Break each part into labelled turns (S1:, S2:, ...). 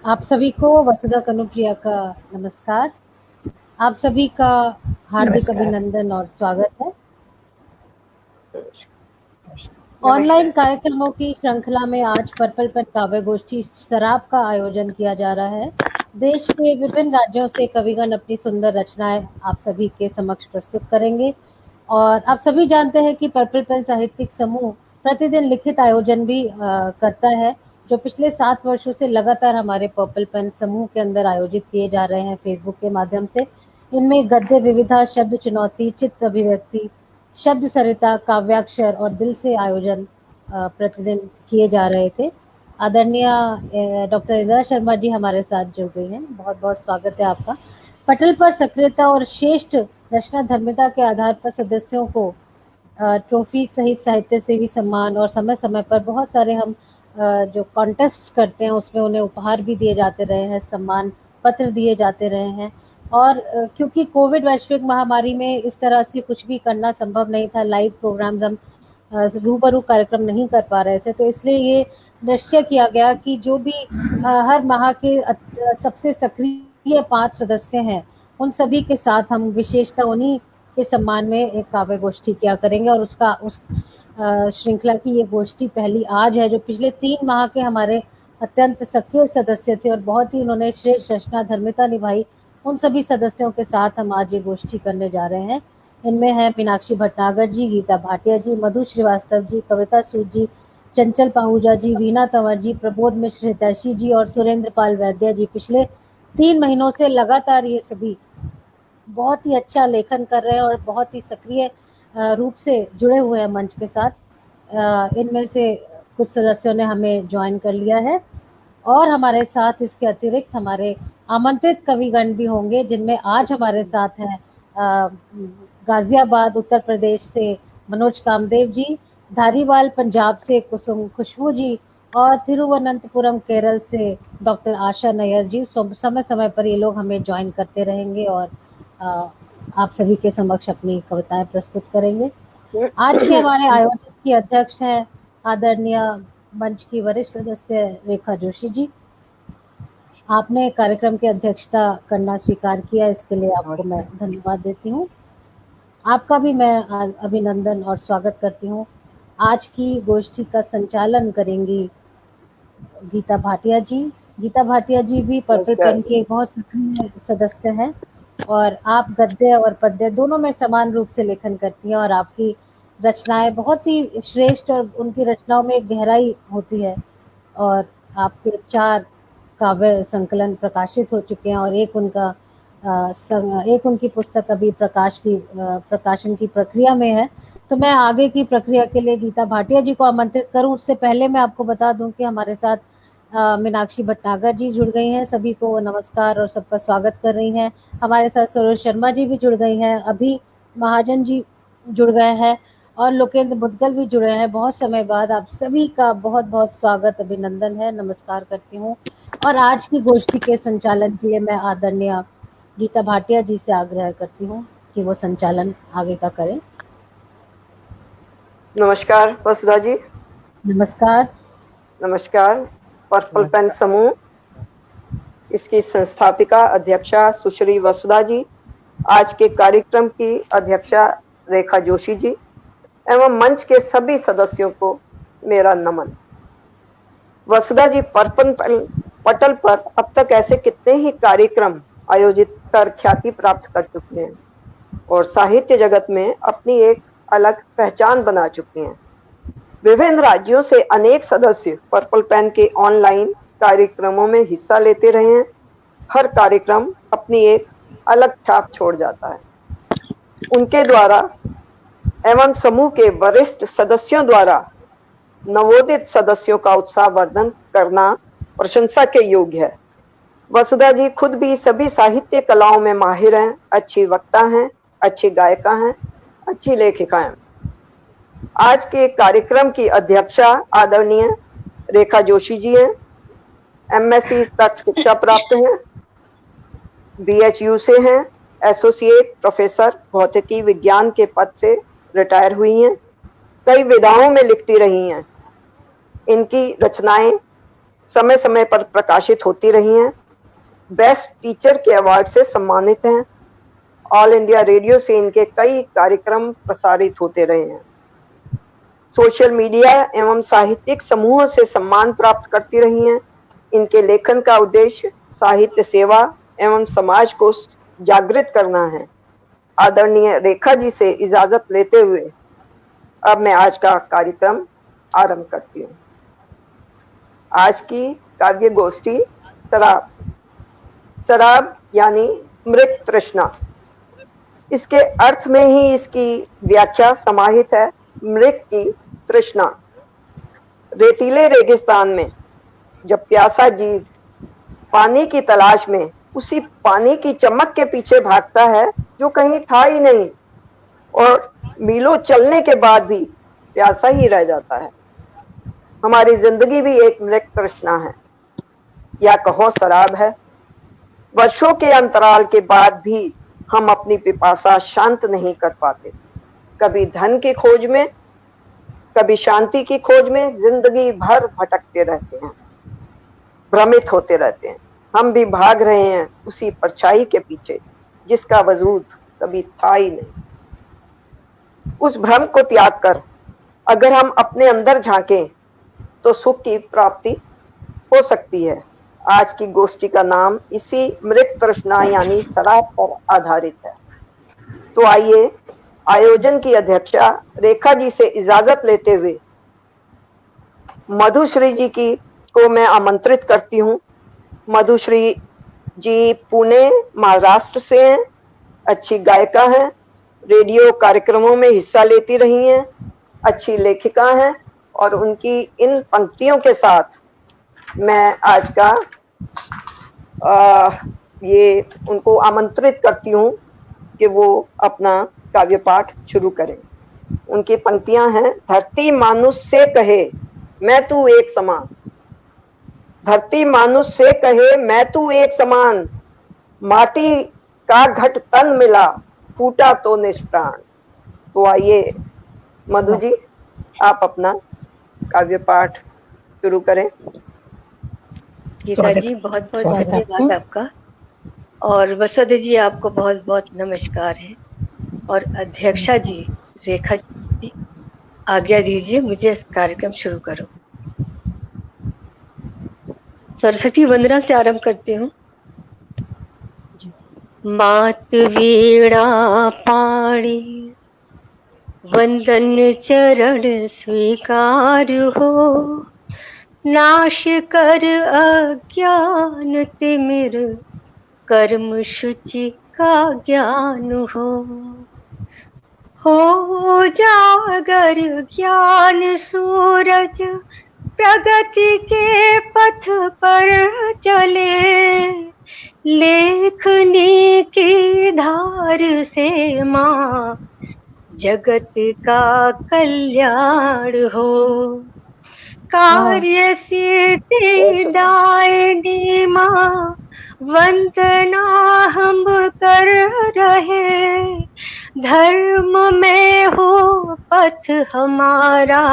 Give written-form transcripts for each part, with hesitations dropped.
S1: आप सभी को वसुधा कनुप्रिया का नमस्कार। आप सभी का हार्दिक
S2: नमस्कार।
S1: अभिनंदन और स्वागत है। ऑनलाइन
S2: नमस्कार।
S1: कार्यक्रमों की श्रृंखला में आज पर्पल पेन काव्य गोष्ठी शराब का आयोजन किया जा रहा है। देश के विभिन्न राज्यों से कविगण अपनी सुंदर रचनाएं आप सभी के समक्ष प्रस्तुत करेंगे। और आप सभी जानते हैं कि पर्पल पेन साहित्यिक समूह प्रतिदिन लिखित आयोजन भी करता है, जो पिछले 7 वर्षों से लगातार हमारे पर्पल पेन समूह के अंदर आयोजित किए जा रहे हैं फेसबुक के माध्यम से। इनमें गद्य विविधा, शब्द चुनौती, चित्त अभिव्यक्ति, शब्द सरिता, काव्याक्षर और दिल से आयोजन प्रतिदिन किए जा रहे थे। आदरणीय डॉक्टर इंदिरा शर्मा जी हमारे साथ जुड़ गई हैं। बहुत बहुत स्वागत है आपका। पटल पर सक्रियता और श्रेष्ठ रचना धर्मिता के आधार पर सदस्यों को ट्रॉफी सहित साहित्य सेवी सम्मान और समय समय पर बहुत सारे हम जो कॉन्टेस्ट करते हैं उसमें उन्हें उपहार भी दिए जाते रहे हैं, सम्मान पत्र दिए जाते रहे हैं। और क्योंकि कोविड वैश्विक महामारी में इस तरह से कुछ भी करना संभव नहीं था, लाइव प्रोग्राम्स हम रूबरू कार्यक्रम नहीं कर पा रहे थे, तो इसलिए ये निश्चय किया गया कि जो भी हर माह के सबसे सक्रिय 5 सदस्य हैं, उन सभी के साथ हम विशेषतः उन्हीं के सम्मान में एक काव्य गोष्ठी किया करेंगे। और उस श्रृंखला की ये गोष्ठी पहली आज है, जो पिछले 3 माह के हमारे अत्यंत सक्रिय सदस्य थे और बहुत ही उन्होंने श्रेष्ठ रचना धर्मिता निभाई। उन सभी सदस्यों के साथ हम आज ये गोष्ठी करने जा रहे हैं। इनमें है मीनाक्षी भटनागर जी, गीता भाटिया जी, मधु श्रीवास्तव जी, कविता सूद जी, चंचल पाहूजा जी, वीना तंवर जी, प्रबोध मिश्र हितैषी जी और सुरेंद्र पाल वैद्य जी। पिछले 3 महीनों से लगातार ये सभी बहुत ही अच्छा लेखन कर रहे हैं और बहुत ही सक्रिय रूप से जुड़े हुए हैं मंच के साथ। इनमें से कुछ सदस्यों ने हमें ज्वाइन कर लिया है और हमारे साथ इसके अतिरिक्त हमारे आमंत्रित कविगण भी होंगे, जिनमें आज हमारे साथ हैं गाजियाबाद उत्तर प्रदेश से मनोज कामदेव जी, धारीवाल पंजाब से कुसुम खुशबू जी और तिरुवनंतपुरम केरल से डॉक्टर आशा नैयर जी। समय समय पर ये लोग हमें ज्वाइन करते रहेंगे और आप सभी के समक्ष अपनी कविताएं प्रस्तुत करेंगे। आज के हमारे आयोजन की अध्यक्ष हैं आदरणीय मंच की वरिष्ठ सदस्य रेखा जोशी जी। आपने कार्यक्रम की अध्यक्षता करना स्वीकार किया, इसके लिए आपको मैं धन्यवाद देती हूँ। आपका भी मैं अभिनंदन और स्वागत करती हूँ। आज की गोष्ठी का संचालन करेंगी गीता भाटिया जी। गीता भाटिया जी भी पर्पल पेन के बहुत सक्रिय सदस्य हैं और आप गद्य और पद्य दोनों में समान रूप से लेखन करती हैं और आपकी रचनाएं बहुत ही श्रेष्ठ और उनकी रचनाओं में एक गहराई होती है। और आपके 4 काव्य संकलन प्रकाशित हो चुके हैं और एक उनकी पुस्तक अभी प्रकाशन की प्रक्रिया में है। तो मैं आगे की प्रक्रिया के लिए गीता भाटिया जी को आमंत्रित करूं, उससे पहले मैं आपको बता दूं कि हमारे साथ मीनाक्षी भटनागर जी जुड़ गई हैं। सभी को नमस्कार और सबका स्वागत कर रही हैं। हमारे साथ सरोज शर्मा जी भी जुड़ गई हैं, अभी महाजन जी जुड़ गए हैं और लोकेंद्र मुदगल भी जुड़े हैं। बहुत समय बाद आप सभी का बहुत बहुत स्वागत, अभिनंदन है, नमस्कार करती हूँ। और आज की गोष्ठी के संचालन के लिए मैं आदरणीय गीता भाटिया जी से आग्रह करती हूँ कि वो संचालन आगे का करें।
S2: नमस्कार वसुधा जी।
S1: नमस्कार।
S2: नमस्कार। पर्पल पेन समूह, इसकी संस्थापिका अध्यक्षा सुश्री वसुधा जी, आज के कार्यक्रम की अध्यक्षा रेखा जोशी जी एवं मंच के सभी सदस्यों को मेरा नमन। वसुधा जी, पटल पर अब तक ऐसे कितने ही कार्यक्रम आयोजित कर ख्याति प्राप्त कर चुके हैं और साहित्य जगत में अपनी एक अलग पहचान बना चुके हैं। विभिन्न राज्यों से अनेक सदस्य पर्पल पेन के ऑनलाइन कार्यक्रमों में हिस्सा लेते रहे हैं। हर कार्यक्रम अपनी एक अलग छाप छोड़ जाता है। उनके द्वारा एवं समूह के वरिष्ठ सदस्यों द्वारा नवोदित सदस्यों का उत्साहवर्धन करना प्रशंसा के योग्य है। वसुधा जी खुद भी सभी साहित्य कलाओं में माहिर हैं, अच्छी वक्ता हैं, अच्छी गायिका हैं, अच्छी लेखिका हैं। आज के कार्यक्रम की अध्यक्षा आदरणीय रेखा जोशी जी हैं। एमएससी तक शिक्षा प्राप्त हैं, बीएचयू से हैं, एसोसिएट प्रोफेसर भौतिकी विज्ञान के पद से रिटायर हुई हैं, कई विधाओं में लिखती रही हैं। इनकी रचनाएं समय समय पर प्रकाशित होती रही हैं। बेस्ट टीचर के अवार्ड से सम्मानित हैं। ऑल इंडिया रेडियो से इनके कई कार्यक्रम प्रसारित होते रहे हैं। सोशल मीडिया एवं साहित्यिक समूहों से सम्मान प्राप्त करती रही हैं। इनके लेखन का उद्देश्य साहित्य सेवा एवं समाज को जागृत करना है। आदरणीय रेखा जी से इजाजत लेते हुए अब मैं आज का कार्यक्रम आरंभ करती हूँ। आज की काव्य गोष्ठी शराब। शराब यानी मृत तृष्णा। इसके अर्थ में ही इसकी व्याख्या समाहित है। मृत की तृष्णा। रेतीले रेगिस्तान में जब प्यासा जीव पानी की तलाश में उसी पानी की चमक के पीछे भागता है जो कहीं था ही नहीं, और मीलों चलने के बाद भी प्यासा ही रह जाता है। हमारी जिंदगी भी एक मृत तृष्णा है, या कहो शराब है। वर्षों के अंतराल के बाद भी हम अपनी पिपासा शांत नहीं कर पाते। कभी धन की खोज में, कभी शांति की खोज में जिंदगी भर भटकते रहते हैं, भ्रमित होते रहते हैं। हम भी भाग रहे हैं उसी परछाई के पीछे जिसका वजूद कभी था ही नहीं। उस भ्रम को त्याग कर अगर हम अपने अंदर झांकें तो सुख की प्राप्ति हो सकती है। आज की गोष्ठी का नाम इसी मृत तृष्णा यानी शराब पर आधारित है। तो आइए आयोजन की अध्यक्षा रेखा जी से इजाजत लेते हुए मधुश्री जी को मैं आमंत्रित करती हूँ। मधुश्री जी पुणे महाराष्ट्र से हैं, अच्छी गायिका हैं, रेडियो कार्यक्रमों में हिस्सा लेती रही हैं, अच्छी लेखिका हैं, और उनकी इन पंक्तियों के साथ मैं आज का ये उनको आमंत्रित करती हूँ कि वो अपना काव्य पाठ शुरू करें। उनकी पंक्तियां हैं। धरती मानुष से कहे मैं तू एक समान। धरती मानुष से कहे मैं तू एक समान। माटी का घट तन मिला फूटा तो निष्प्राण। तो आइए मधु जी आप अपना काव्य पाठ शुरू करें।
S3: गीता जी बहुत बहुत धन्यवाद आपका, और वसुधा जी आपको बहुत बहुत नमस्कार है, और अध्यक्षा जी रेखा जी आज्ञा दीजिए मुझे इस कार्यक्रम शुरू करो। सरस्वती वंदना से आरंभ करती हूँ। मात वीणा पाणी वंदन चरण स्वीकार हो। नाश कर अज्ञान तिमिर कर्म शुचि का ज्ञान हो जागर ज्ञान सूरज प्रगति के पथ पर चले। लेखनी की धार से माँ जगत का कल्याण हो। कार्य सिद्धि दायिनी माँ वंदना हम कर रहे। धर्म में हो पथ हमारा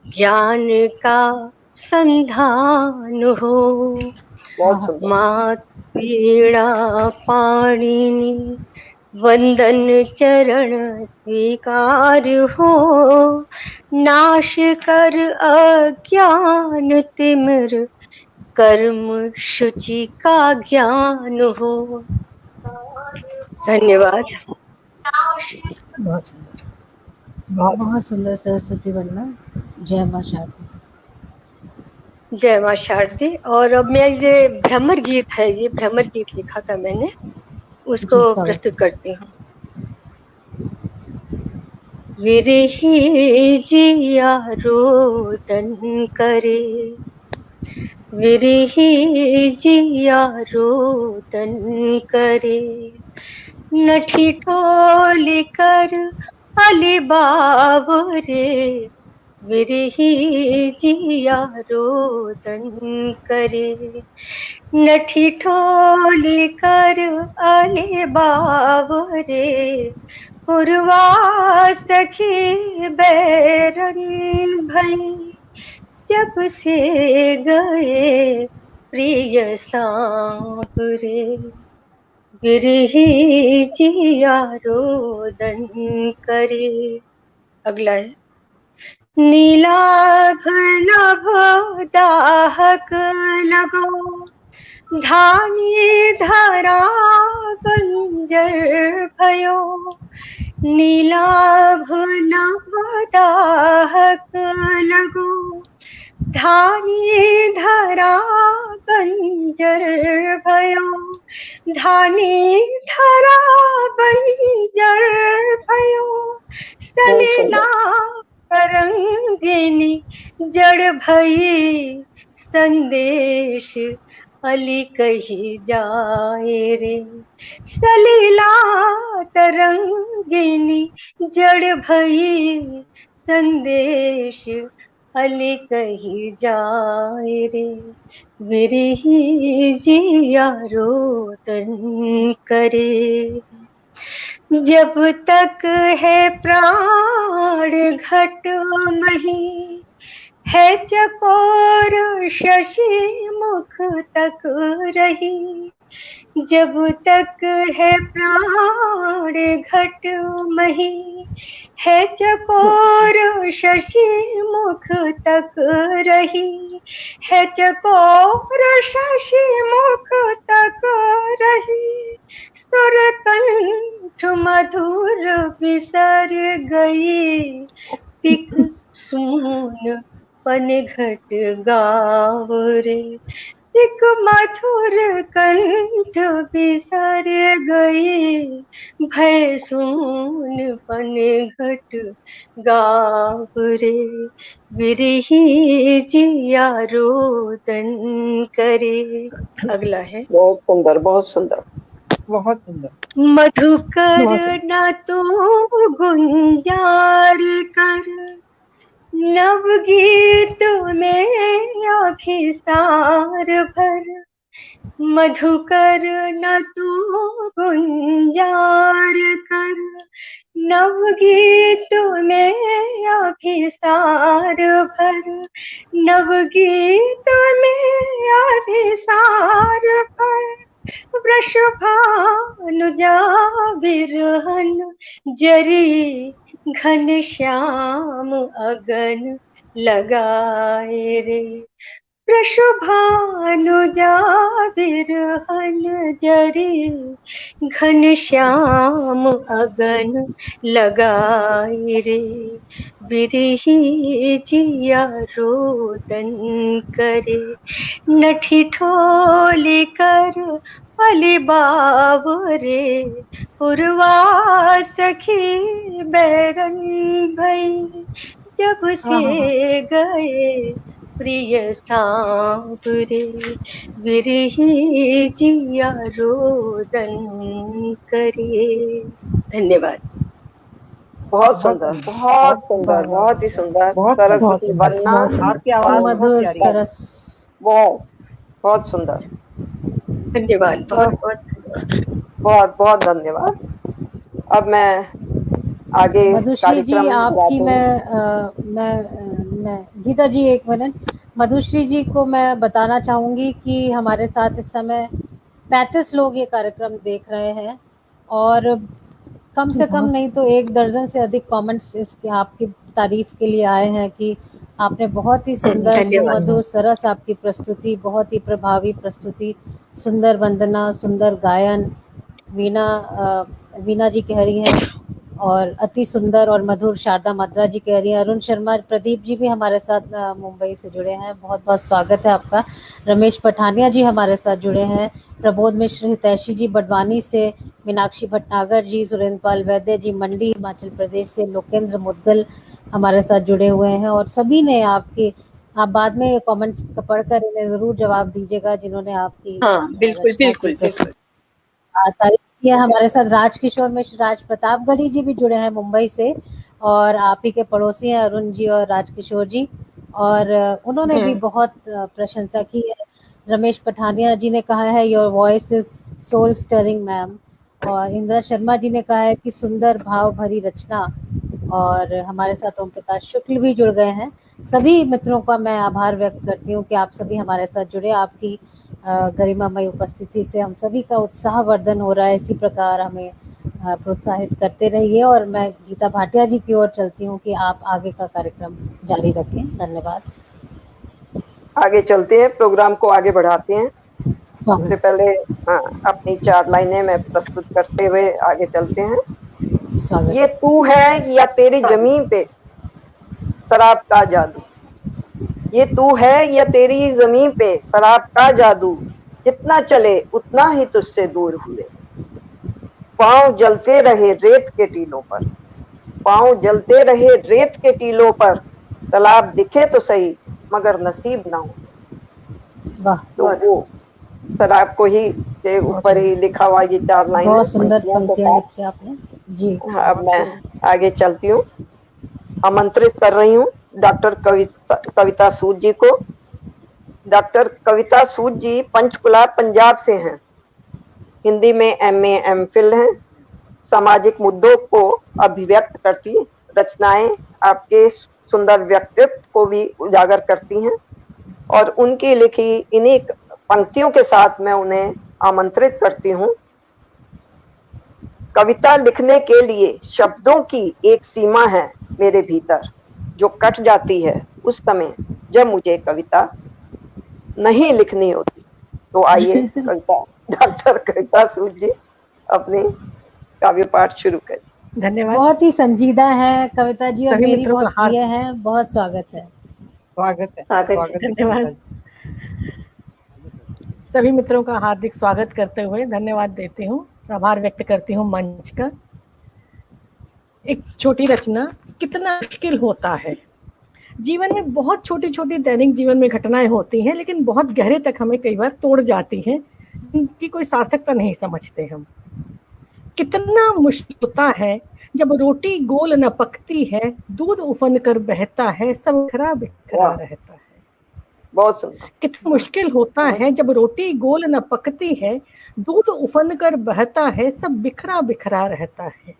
S3: ज्ञान का संधान हो। मात पीड़ा पाणिनि वंदन चरण स्वीकार हो। नाश कर अज्ञान तिमिर कर्म शुचि का ज्ञान हो। धन्यवाद।
S1: बहुत सुंदर सरस्वती वंदना। जय मां शारदा।
S3: जय मां शारदी। और अब मैं ये भ्रमर गीत है, ये भ्रमर गीत लिखा था मैंने, उसको प्रस्तुत करती हूँ। विरही जिया रोदन करे। विरही जिया रोदन करे। न ठिठोली कर अली बावरे। विरही जिया रोदन करे। न ठिठोली कर अली बावरे। पुरवा सखी बैरन भई। जब से गए प्रिय सांवरे, बिरही जिया रोदन करे। अगला है नीलाभ नभ दाहक लगो, धानी धरा बंजर भयो। नीलाभ नभ दाहक लगो, धानी धरा बंजर भयो। धानी धरा बंजर भयो, सलिला तरंगिनी जड़ भई। संदेश अली कही जाए रे, सलिला तरंगिनी जड़ भई। संदेश अली कही जाए रे, बिरही जिया रोदन करे। जब तक है प्राण घट मही, है चकोर शशि मुख तक रही। जब तक है प्राण घट मही, है चकोर शशि मुख तक रही। है चकोर शशि मुख तक रही। सुर कंठ मधुर बिसर गई, पिक सून पन घट गाव रे। पिक मधुर कंठ बिसर गई, भय सून पन घट गाव रे। बिरही जिया रोदन करे। अगला है
S2: बहुत सुंदर, बहुत सुंदर,
S4: बहुत सुंदर।
S3: मधुकर न तू गुंजार कर, नवगीत में अभिसार भर। मधुकर न तू गुंजार कर, नवगीत में अभिसार भर। नवगीत में अभिसार भर। वृषभानुजा बिरहन जरी, घन श्याम अगन लगाए रे। वृषभानुजा बिरहन जरी, घन श्याम अगन लगाए रे। बिरही जिया रोदन करे। नठी ठोली कर अली बावरे, पुरवा सखी बैरन भई। जब से गए प्रिय सांवरे, बिरही जिया रोदन करे। धन्यवाद।
S2: बहुत सुंदर, बहुत सुंदर, बहुत ही सुंदर। सरस्वती वंदना,
S4: आपकी आवाज
S1: मधुर सरस,
S2: बहुत सुंदर।
S3: धन्यवाद, बहुत
S2: बहुत बहुत धन्यवाद। अब मैं आगे
S1: मधुश्री जी आपकी मैं गीता जी एक मिनट, मधुश्री जी को मैं बताना चाहूंगी कि हमारे साथ इस समय 35 लोग ये कार्यक्रम देख रहे हैं और कम से कम नहीं तो 1 दर्जन से अधिक कमेंट्स इसके आपकी तारीफ के लिए आए हैं कि आपने बहुत ही सुंदर, सुमधुर, सरस आपकी प्रस्तुति, बहुत ही प्रभावी प्रस्तुति, सुंदर वंदना, सुंदर गायन। वीना जी कह रही हैं और अति सुंदर और मधुर शारदा मात्रा जी कह रही हैं। अरुण शर्मा, प्रदीप जी भी हमारे साथ मुंबई से जुड़े हैं, बहुत बहुत स्वागत है आपका। रमेश पठानिया जी हमारे साथ जुड़े हैं। प्रबोध मिश्र, हितैषी जी बडवानी से, मीनाक्षी भटनागर जी, सुरेंद्र पाल वैद्य जी मंडी हिमाचल प्रदेश से, लोकेंद्र मुदगल हमारे साथ जुड़े हुए हैं और सभी ने आप बाद में कमेंट्स पढ़कर इन्हें जरूर जवाब दीजिएगा जिन्होंने आपकी
S3: बिल्कुल
S1: तारीफ किया। हमारे साथ राजकिशोर मिश्र, राज प्रतापगढ़ी जी भी जुड़े हैं मुंबई से और आप ही के पड़ोसी हैं अरुण जी और राजकिशोर जी, और उन्होंने भी बहुत प्रशंसा की है। रमेश पठानिया जी ने कहा है your voice is soul stirring ma'am, और इंदिरा शर्मा जी ने कहा है कि सुंदर भाव भरी रचना, और हमारे साथ ओम प्रकाश शुक्ल भी जुड़ गए हैं। सभी मित्रों का मैं आभार व्यक्त करती हूँ कि आप सभी हमारे साथ जुड़े। आपकी गरिमामय उपस्थिति से हम सभी का उत्साहवर्धन हो रहा है। इसी प्रकार हमें प्रोत्साहित करते रहिए। और मैं गीता भाटिया जी की ओर चलती हूँ कि आप आगे का कार्यक्रम जारी रखें। धन्यवाद।
S2: आगे चलते हैं, प्रोग्राम को आगे बढ़ाते हैं। सबसे पहले अपनी 4 लाइनें मैं प्रस्तुत करते हुए आगे चलते हैं। ये तू है या तेरी जमीन पे शराब का जादू, ये तू है या तेरी जमीन पे शराब का जादू, जितना चले उतना ही तुझसे दूर हुए। पांव जलते रहे रेत के टीलों पर, पांव जलते रहे रेत के टीलों पर, तालाब दिखे तो सही मगर नसीब ना हो। तो वो शराब को ही के ऊपर ही लिखा हुआ ये 4 लाइन।
S1: बहुत सुंदर पंक्तियां लिखी आपने जी।
S2: अब मैं आगे चलती हूँ। आमंत्रित कर रही हूँ डॉक्टर कविता सूद जी को। डॉक्टर कविता सूद जी पंचकुला पंजाब से हैं। हिंदी में MA MPhil हैं। सामाजिक मुद्दों को अभिव्यक्त करती रचनाएं आपके सुंदर व्यक्तित्व को भी उजागर करती हैं। और उनकी लिखी इन्हीं पंक्तियों के साथ मैं उन्हें आमंत्रित करती हूँ। कविता लिखने के लिए शब्दों की एक सीमा है मेरे भीतर, जो कट जाती है उस समय जब मुझे कविता नहीं लिखनी होती। तो आइए कविता डॉक्टर कविता सूद जी अपनी काव्य पाठ शुरू करें।
S5: धन्यवाद।
S1: बहुत ही संजीदा है कविता जी और मेरी बहुत प्रिय है। बहुत स्वागत है।
S4: स्वागत है।
S5: धन्यवाद। सभी मित्रों का हार्दिक स्वागत करते हुए धन्यवाद देती हूँ, आभार व्यक्त करती हूँ मंच का। एक छोटी रचना, कितना मुश्किल होता है। जीवन में बहुत छोटी छोटी दैनिक जीवन में घटनाएं होती हैं, लेकिन बहुत गहरे तक हमें कई बार तोड़ जाती हैं, इनकी कोई सार्थकता नहीं समझते हम। कितना मुश्किल होता है जब रोटी गोल न पकती है, दूध उफन कर बहता है, सब बिखरा बिखरा रहता है।
S2: बहुत सुंदर।
S5: कितना मुश्किल होता है जब रोटी गोल न पकती है, दूध उफन कर बहता है, सब बिखरा बिखरा रहता है।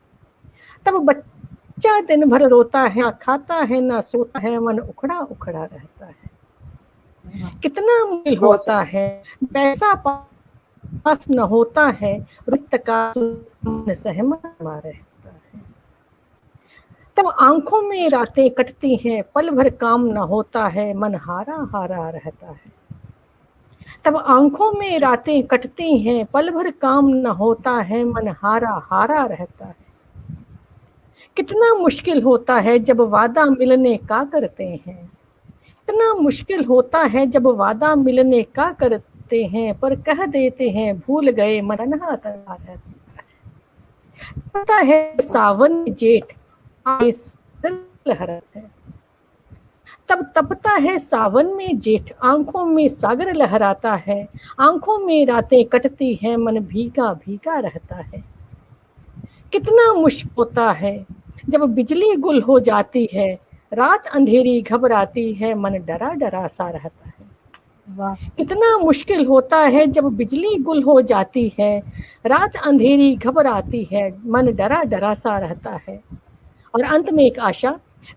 S5: तब बच्चा दिन भर रोता है, ना खाता है ना सोता है, मन उखड़ा उखड़ा रहता है। कितना मुश्किल होता है, पैसा पास न होता है, रिक्त का मन सहमा रहता है। तब आंखों में रातें कटती हैं, पल भर काम न होता है, मन हारा हारा रहता है। तब आंखों में रातें कटती हैं, पल भर काम न होता है, मन हारा हारा रहता है। कितना मुश्किल होता है जब वादा मिलने का करते हैं, कितना मुश्किल होता है जब वादा मिलने का करते हैं, पर कह देते हैं भूल गए, मन तन्हा तन्हा रहता है। पता है सावन जेठ लहराता है, तब तपता है सावन में जेठ, आंखों में सागर लहराता है, आंखों में रातें कटती हैं, मन भीगा भीगा रहता है। कितना मुश्किल होता है जब बिजली गुल हो जाती है, रात अंधेरी घबराती है, मन डरा डरा सा रहता है। कितना मुश्किल होता है जब बिजली गुल हो जाती है, रात अंधेरी घबराती है, मन डरा डरा सा रहता है। और अंत में एक आशा,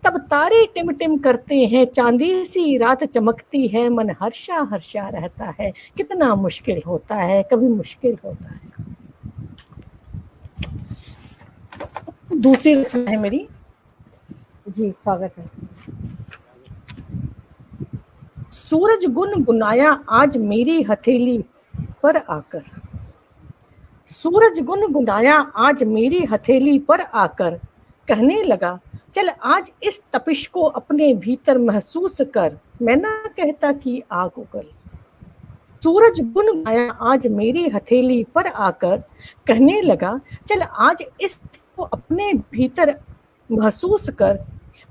S5: तब तारे टिम टिम करते हैं, चांदी सी रात चमकती है, मन हर्षा हर्षा रहता है। कितना मुश्किल होता है, कभी मुश्किल होता है। दूसरी रचना है मेरी
S1: जी। स्वागत है।
S5: सूरज गुनगुनाया आज मेरी हथेली पर आकर, सूरज गुनगुनाया आज मेरी हथेली पर आकर, कहने लगा चल आज इस तपिश को अपने भीतर महसूस कर, मैं ना कहता कि आग उगल। सूरज गुनगुनाया आज मेरी हथेली पर आकर, कहने लगा चल आज इस को अपने भीतर महसूस कर,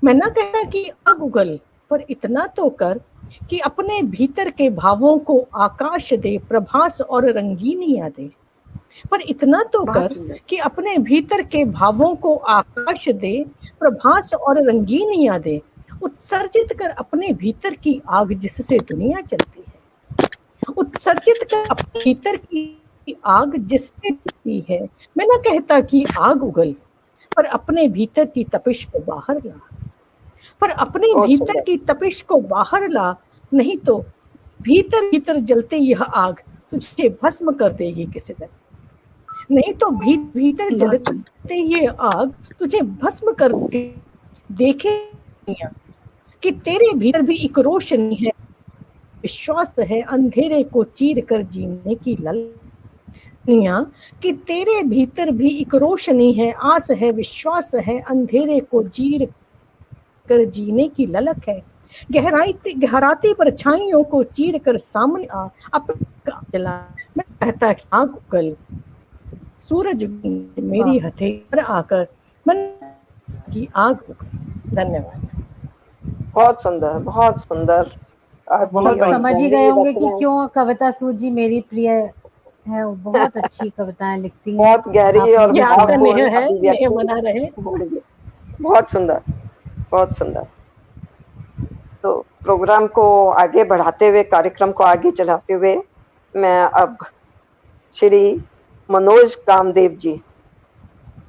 S5: मैं ना कहता कि आग उगल, पर इतना तो कर कि अपने भीतर के भावों को आकाश दे, प्रभास और रंगीनियां दे। पर इतना तो कर कि अपने भीतर के भावों को आकाश दे, प्रभास और रंगीनियां दे। उत्सर्जित कर अपने भीतर की आग जिससे दुनिया चलती है, उत्सर्जित कर अपने भीतर की आग जिससे चलती है। मैं ना कहता कि आग उगल, पर अपने भीतर की तपिश को बाहर ला, पर अपने भीतर की तपिश को बाहर ला, नहीं तो भीतर भीतर जलते यह आग तुझे भस्म कर देगी किसी दिन। नहीं तो भीतर जलते ये आग तुझे भस्म करके देखे कि तेरे भीतर भी एक रोशनी है, विश्वास है अंधेरे को चीर कर जीने की ललनिया, कि तेरे भीतर भी एक रोशनी है, आस है, विश्वास है, अंधेरे को चीर कर जीने की ललक है, गहराती परछाइयों को चीर कर सामने आ अपना जला। मैं कहता कि आग उगल, सूरज मेरी हथेली पर आकर मन की आग उगल। धन्यवाद।
S2: बहुत सुंदर, बहुत सुंदर।
S1: सब समझ ही गए होंगे कि क्यों कविता सूद जी मेरी प्रिय है। बहुत अच्छी कविताएं लिखती हैं,
S2: बहुत गहरी और भावपूर्ण
S5: है, बना रहे।
S2: बहुत सुंदर, बहुत सुंदर। तो प्रोग्राम को आगे बढ़ाते हुए, कार्यक्रम को आगे चलाते हुए, मैं अब श्री मनोज कामदेव जी,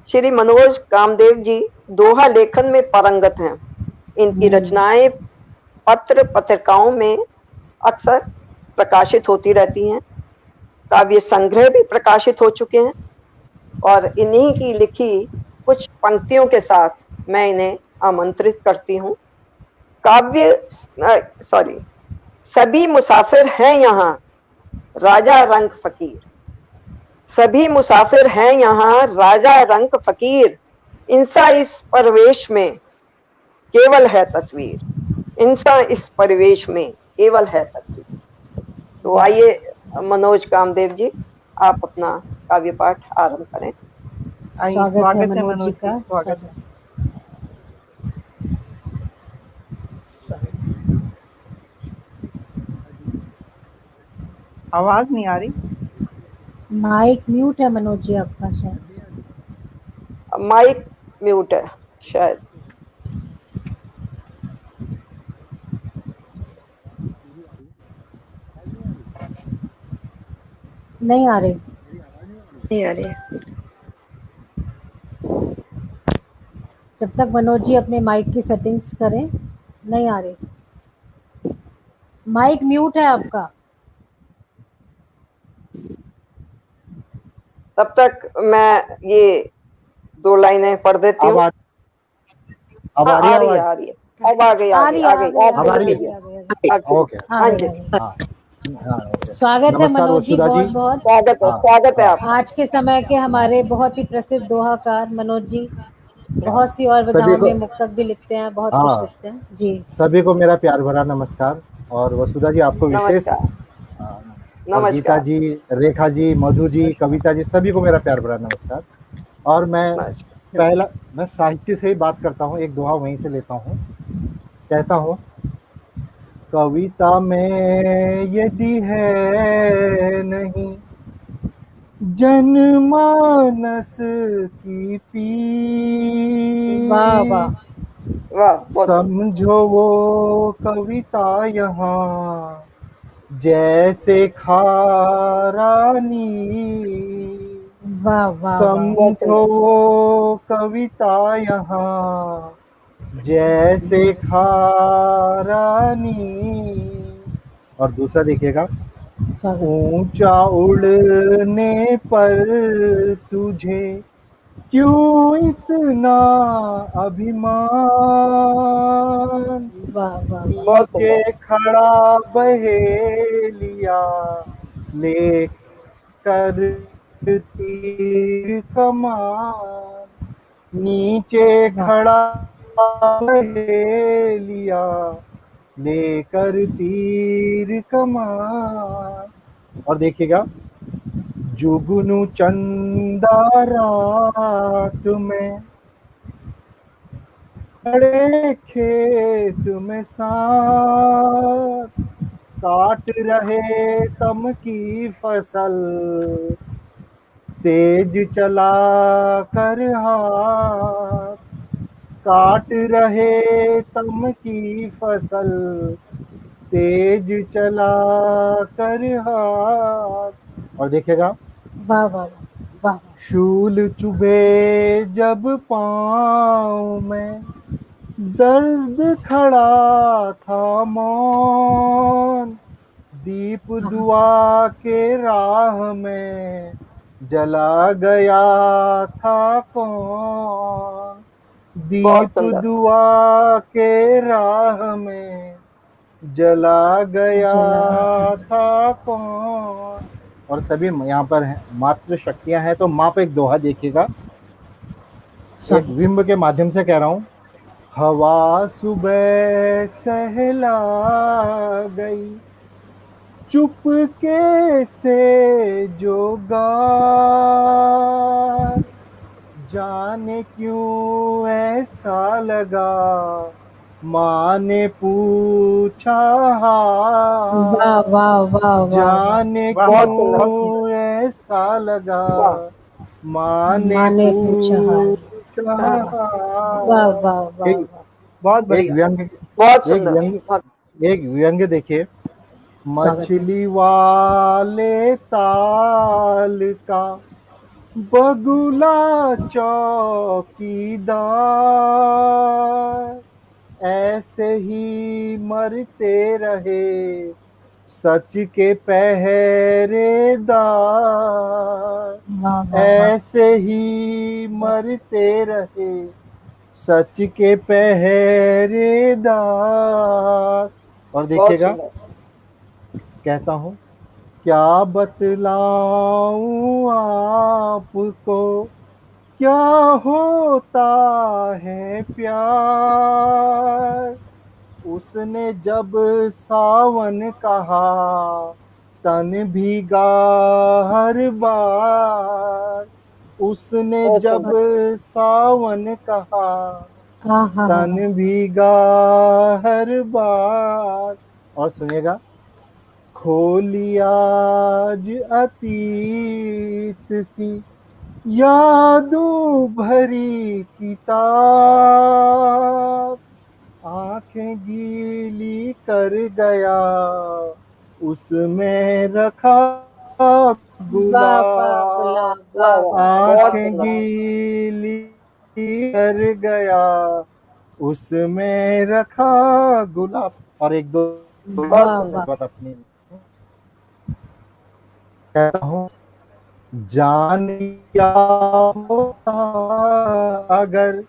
S2: श्री मनोज कामदेव जी दोहा लेखन में पारंगत हैं। इनकी रचनाएं पत्र पत्रिकाओं में अक्सर प्रकाशित होती रहती हैं, काव्य संग्रह भी प्रकाशित हो चुके हैं, और इन्हीं की लिखी कुछ पंक्तियों के साथ मैं इन्हें आमंत्रित करती हूँ। सभी मुसाफिर हैं यहाँ राजा रंग फकीर, सभी मुसाफिर हैं यहाँ राजा रंग फकीर, इंसा इस परिवेश में केवल है तस्वीर, इंसा इस परिवेश में केवल है तस्वीर। तो आइए मनोज कामदेव जी, आप अपना काव्य पाठ आरंभ करें।
S1: स्वागत है मनोज जी का। स्वागत।
S4: आवाज नहीं आ रही,
S1: माइक म्यूट है मनोज जी आपका, शायद
S2: माइक म्यूट है शायद।
S1: नहीं आ रही,
S3: नहीं आ रही।
S1: जब तक मनोज जी अपने माइक की सेटिंग्स करें। नहीं आ रही, माइक म्यूट है आपका।
S2: तब तक मैं ये दो लाइनें पढ़ देती हूँ।
S6: अब आ रही है,
S2: आ रही है, अब आ गई, आ गई, आ गई।
S6: ओके,
S2: हाँ जी,
S1: स्वागत है मनोज जी, बहुत बहुत
S2: स्वागत है आप।
S1: आज के समय के हमारे बहुत ही प्रसिद्ध दोहाकार मनोज जी, बहुत सी और विधाओं में मुक्तक भी लिखते हैं, बहुत कुछ लिखते हैं जी।
S6: सभी को मेरा प्यार भरा नमस्कार, और वसुधा जी आपको विशेष, और गीता जी, रेखा जी, मधु जी, कविता जी, सभी को मेरा प्यार भरा नमस्कार। और मैं साहित्य से ही बात करता हूँ, एक दोहा वहीं से लेता हूँ। कहता हूँ, कविता में यदि है नहीं जनमानस की पीर, समझो वो कविता यहाँ जैसे खारानी, समझो वो कविता यहाँ जैसे खारानी। और दूसरा देखिएगा, ऊंचा उड़ने पर तुझे क्यों इतना अभिमान, नीचे खड़ा बहेलिया लेकर तीर कमान, नीचे खड़ा बहेलिया लेकर तीर कमान। और देखिएगा, जुगनू चंदा रात में बड़े खेत में साथ, काट रहे तम की फसल तेज चला कर हाथ, काट रहे तम की फसल तेज चला कर हाथ। और देखिएगा,
S1: वाह
S6: शूल चुभे जब पाँव में, दर्द खड़ा था मौन, दीप दुआ के राह में जला गया था कौन, दीप दुआ के राह में जला गया था कौन। और सभी यहाँ पर हैं, मातृ शक्तियां हैं, तो माँ पे एक दोहा देखिएगा, एक बिंब के माध्यम से कह रहा हूँ। हवा सुबह सहला गई, चुपके से जो गा, जाने क्यों ऐसा लगा, माँ ने पूछा
S1: वाह वाह वाह,
S6: जाने क्यों ऐसा लगा, माँ ने पूछा।
S1: वाह वाह वाह,
S4: बहुत बढ़िया,
S6: एक व्यंग्य देखिए। मछली वाले ताल का बगुला चौकीदार, ऐसे ही मरते रहे सच के पहरेदार, ऐसे ही मरते रहे सच के पहरेदार। और देखिएगा, कहता हूँ क्या बतलाऊं आपको, क्या होता है प्यार, उसने जब सावन कहा तन भीगा हर बार, उसने जब सावन कहा तन भीगा हर बार। और सुनिएगा, खोली आज अतीत की यादों भरी किताब, आंखें गीली कर गया उसमें रखा गुलाब, आंखें गीली कर गया उसमें रखा गुलाब। और एक दो बात अपनी कहता हूँ। जान क्या होता अगर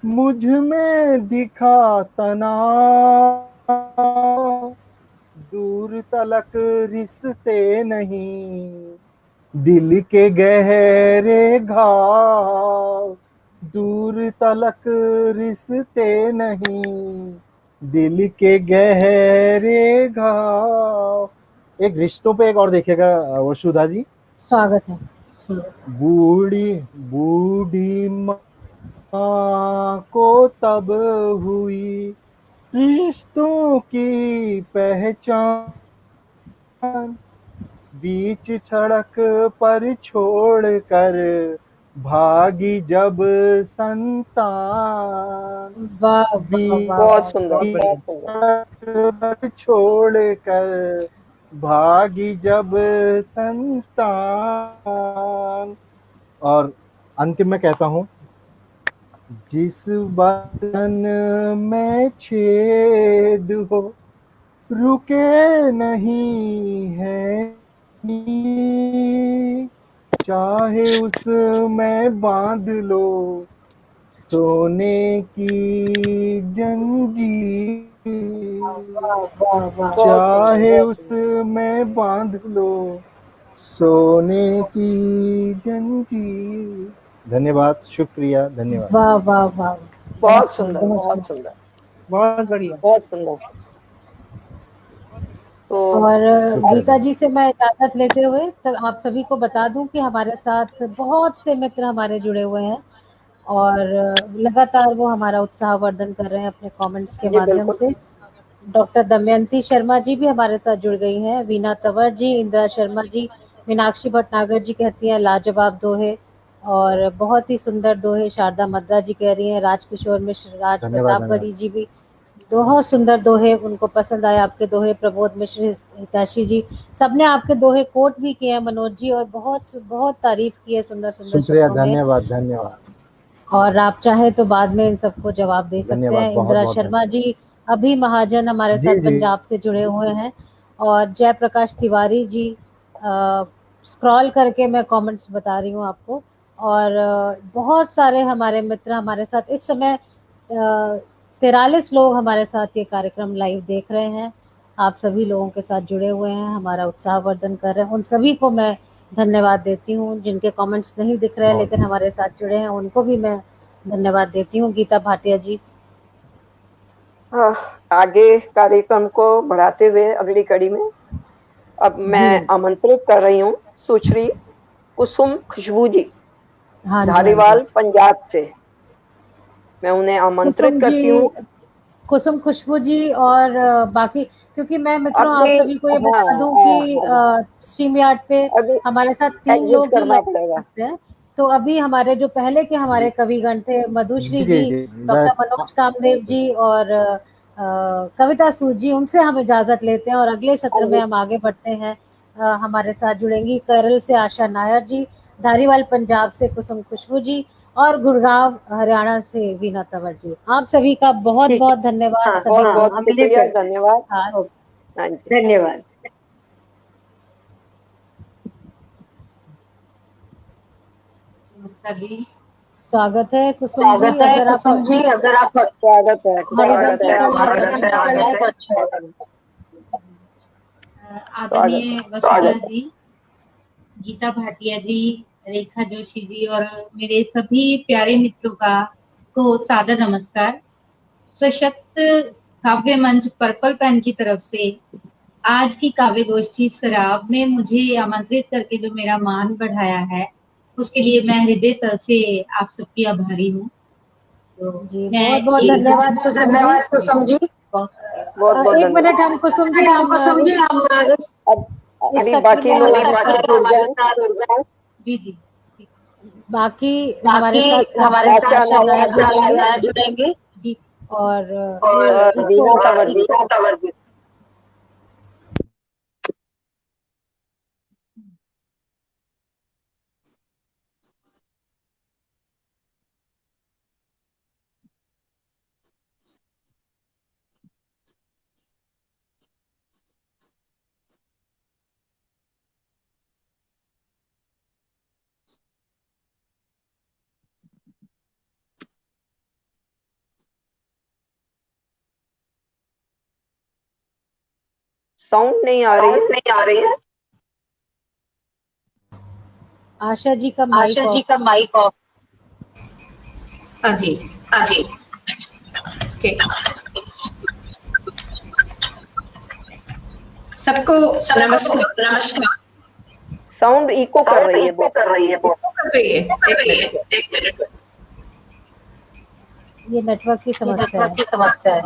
S6: मुझ में दिखा तनाव, दूर तलक रिश्ते नहीं दिल के गहरे घाव, दूर तलक रिश्ते नहीं दिल के गहरे घाव। एक रिश्तों पे एक और देखिएगा वसुधा जी,
S1: स्वागत है।
S6: बूढ़ी बूढ़ी माँ को तब हुई रिश्तों की पहचान, बीच सड़क पर छोड़कर भागी जब संतान,
S2: बहुत सुंदर,
S6: छोड़कर भागी जब संतान। और अंतिम में कहता हूँ, जिस बदन में छेद हो रुके नहीं है, चाहे उसमें बांध लो सोने की जंजीर, चाहे उसमें बांध लो सोने की जंजीर। धन्यवाद, शुक्रिया, धन्यवाद।
S1: वाह वाह वाह,
S2: बहुत सुंदर, बहुत सुंदर,
S4: बहुत बढ़िया,
S2: बहुत सुंदर।
S1: और गीता जी से मैं इजाजत लेते हुए आप सभी को बता दूं कि हमारे साथ बहुत से मित्र हमारे जुड़े हुए हैं और लगातार वो हमारा उत्साहवर्धन कर रहे हैं अपने कमेंट्स के माध्यम से। डॉक्टर दमयंती शर्मा जी भी हमारे साथ जुड़ गई हैं, वीना तंवर जी, इंदिरा शर्मा जी, मीनाक्षी भटनागर जी कहती हैं लाजवाब दोहे और बहुत ही सुंदर दोहे। शारदा मद्रा जी कह रही हैं, राजकिशोर मिश्र, राज प्रताप बड़ी जी भी बहुत सुंदर दोहे उनको पसंद आए आपके दोहे। प्रबोध मिश्र, हितैषी जी, सबने आपके दोहे कोट भी किए हैं मनोज जी, और बहुत बहुत तारीफ की है सुंदर सुंदर
S6: शुक्रिया,
S1: शब्दों में।
S6: धन्यवाद धन्यवाद।
S1: और आप चाहे तो बाद में इन सबको जवाब दे सकते हैं। इंदिरा शर्मा जी, अभी महाजन हमारे साथ पंजाब से जुड़े हुए हैं, और जयप्रकाश तिवारी जी, स्क्रॉल करके मैं कमेंट्स बता रही हूँ आपको। और बहुत सारे हमारे मित्र हमारे साथ इस समय 43 लोग हमारे साथ ये कार्यक्रम लाइव देख रहे हैं। आप सभी लोगों के साथ जुड़े हुए हैं, हमारा उत्साहवर्धन कर रहे हैं। उन सभी को मैं धन्यवाद देती हूँ। जिनके कमेंट्स नहीं दिख रहे हैं लेकिन हमारे साथ जुड़े हैं, उनको भी मैं धन्यवाद देती हूँ। गीता भाटिया जी,
S2: आगे कार्यक्रम को बढ़ाते हुए अगली कड़ी में अब मैं आमंत्रित कर रही हूँ सुश्री कुसुम खुशबू जी, धारीवाल पंजाब से। मैं उन्हें आमंत्रित करती हूँ।
S1: कुसुम खुशबू जी और बाकी, क्योंकि मैं मित्रों आप सभी को ये बता दूं कि स्ट्रीम यार्ड पे हमारे साथ 3 लोग ही लग सकते हैं। तो अभी हमारे जो पहले के हमारे कविगण थे, मधुश्री जी, डॉक्टर मनोज कामदेव जी और कविता सूद जी, उनसे हम इजाजत लेते हैं और अगले सत्र में हम आगे बढ़ते हैं। हमारे साथ जुड़ेंगी केरल से आशा नायर जी, धारीवाल पंजाब से कुसुम खुशबू जी, और गुड़गांव हरियाणा से वीना तंवर जी। आप सभी का बहुत बहुत धन्यवाद।
S2: बहुत बहुत शुक्रिया, धन्यवाद
S3: धन्यवाद।
S7: नमस्कार जी,
S1: स्वागत है कुसुम जी। अगर आप
S2: स्वागत है
S7: आदरणीय वसुधा जी, गीता भाटिया जी, रेखा जोशी जी और मेरे सभी प्यारे मित्रों को सादर नमस्कार। सशक्त काव्य मंच पर्पल पेन की तरफ से आज की काव्य गोष्ठी शराब में मुझे आमंत्रित करके जो मेरा मान बढ़ाया है, उसके लिए मैं हृदय तरफ से आप सबकी आभारी हूँ। तो
S1: बहुत बहुत धन्यवाद कुसुम जी।
S2: बहुत
S1: एक मिनट, हम कुसुम जी
S7: जी जी
S1: बाकी हमारे साथ
S3: जुड़ेंगे
S7: जी,
S1: और
S2: साउंड नहीं आ रही है।
S1: आशा जी का माइक ऑफ।
S7: हाँ जी ओके। सबको नमस्कार।
S2: साउंड इको कर रही है।
S7: एक मिनट,
S1: ये नेटवर्क की समस्या है।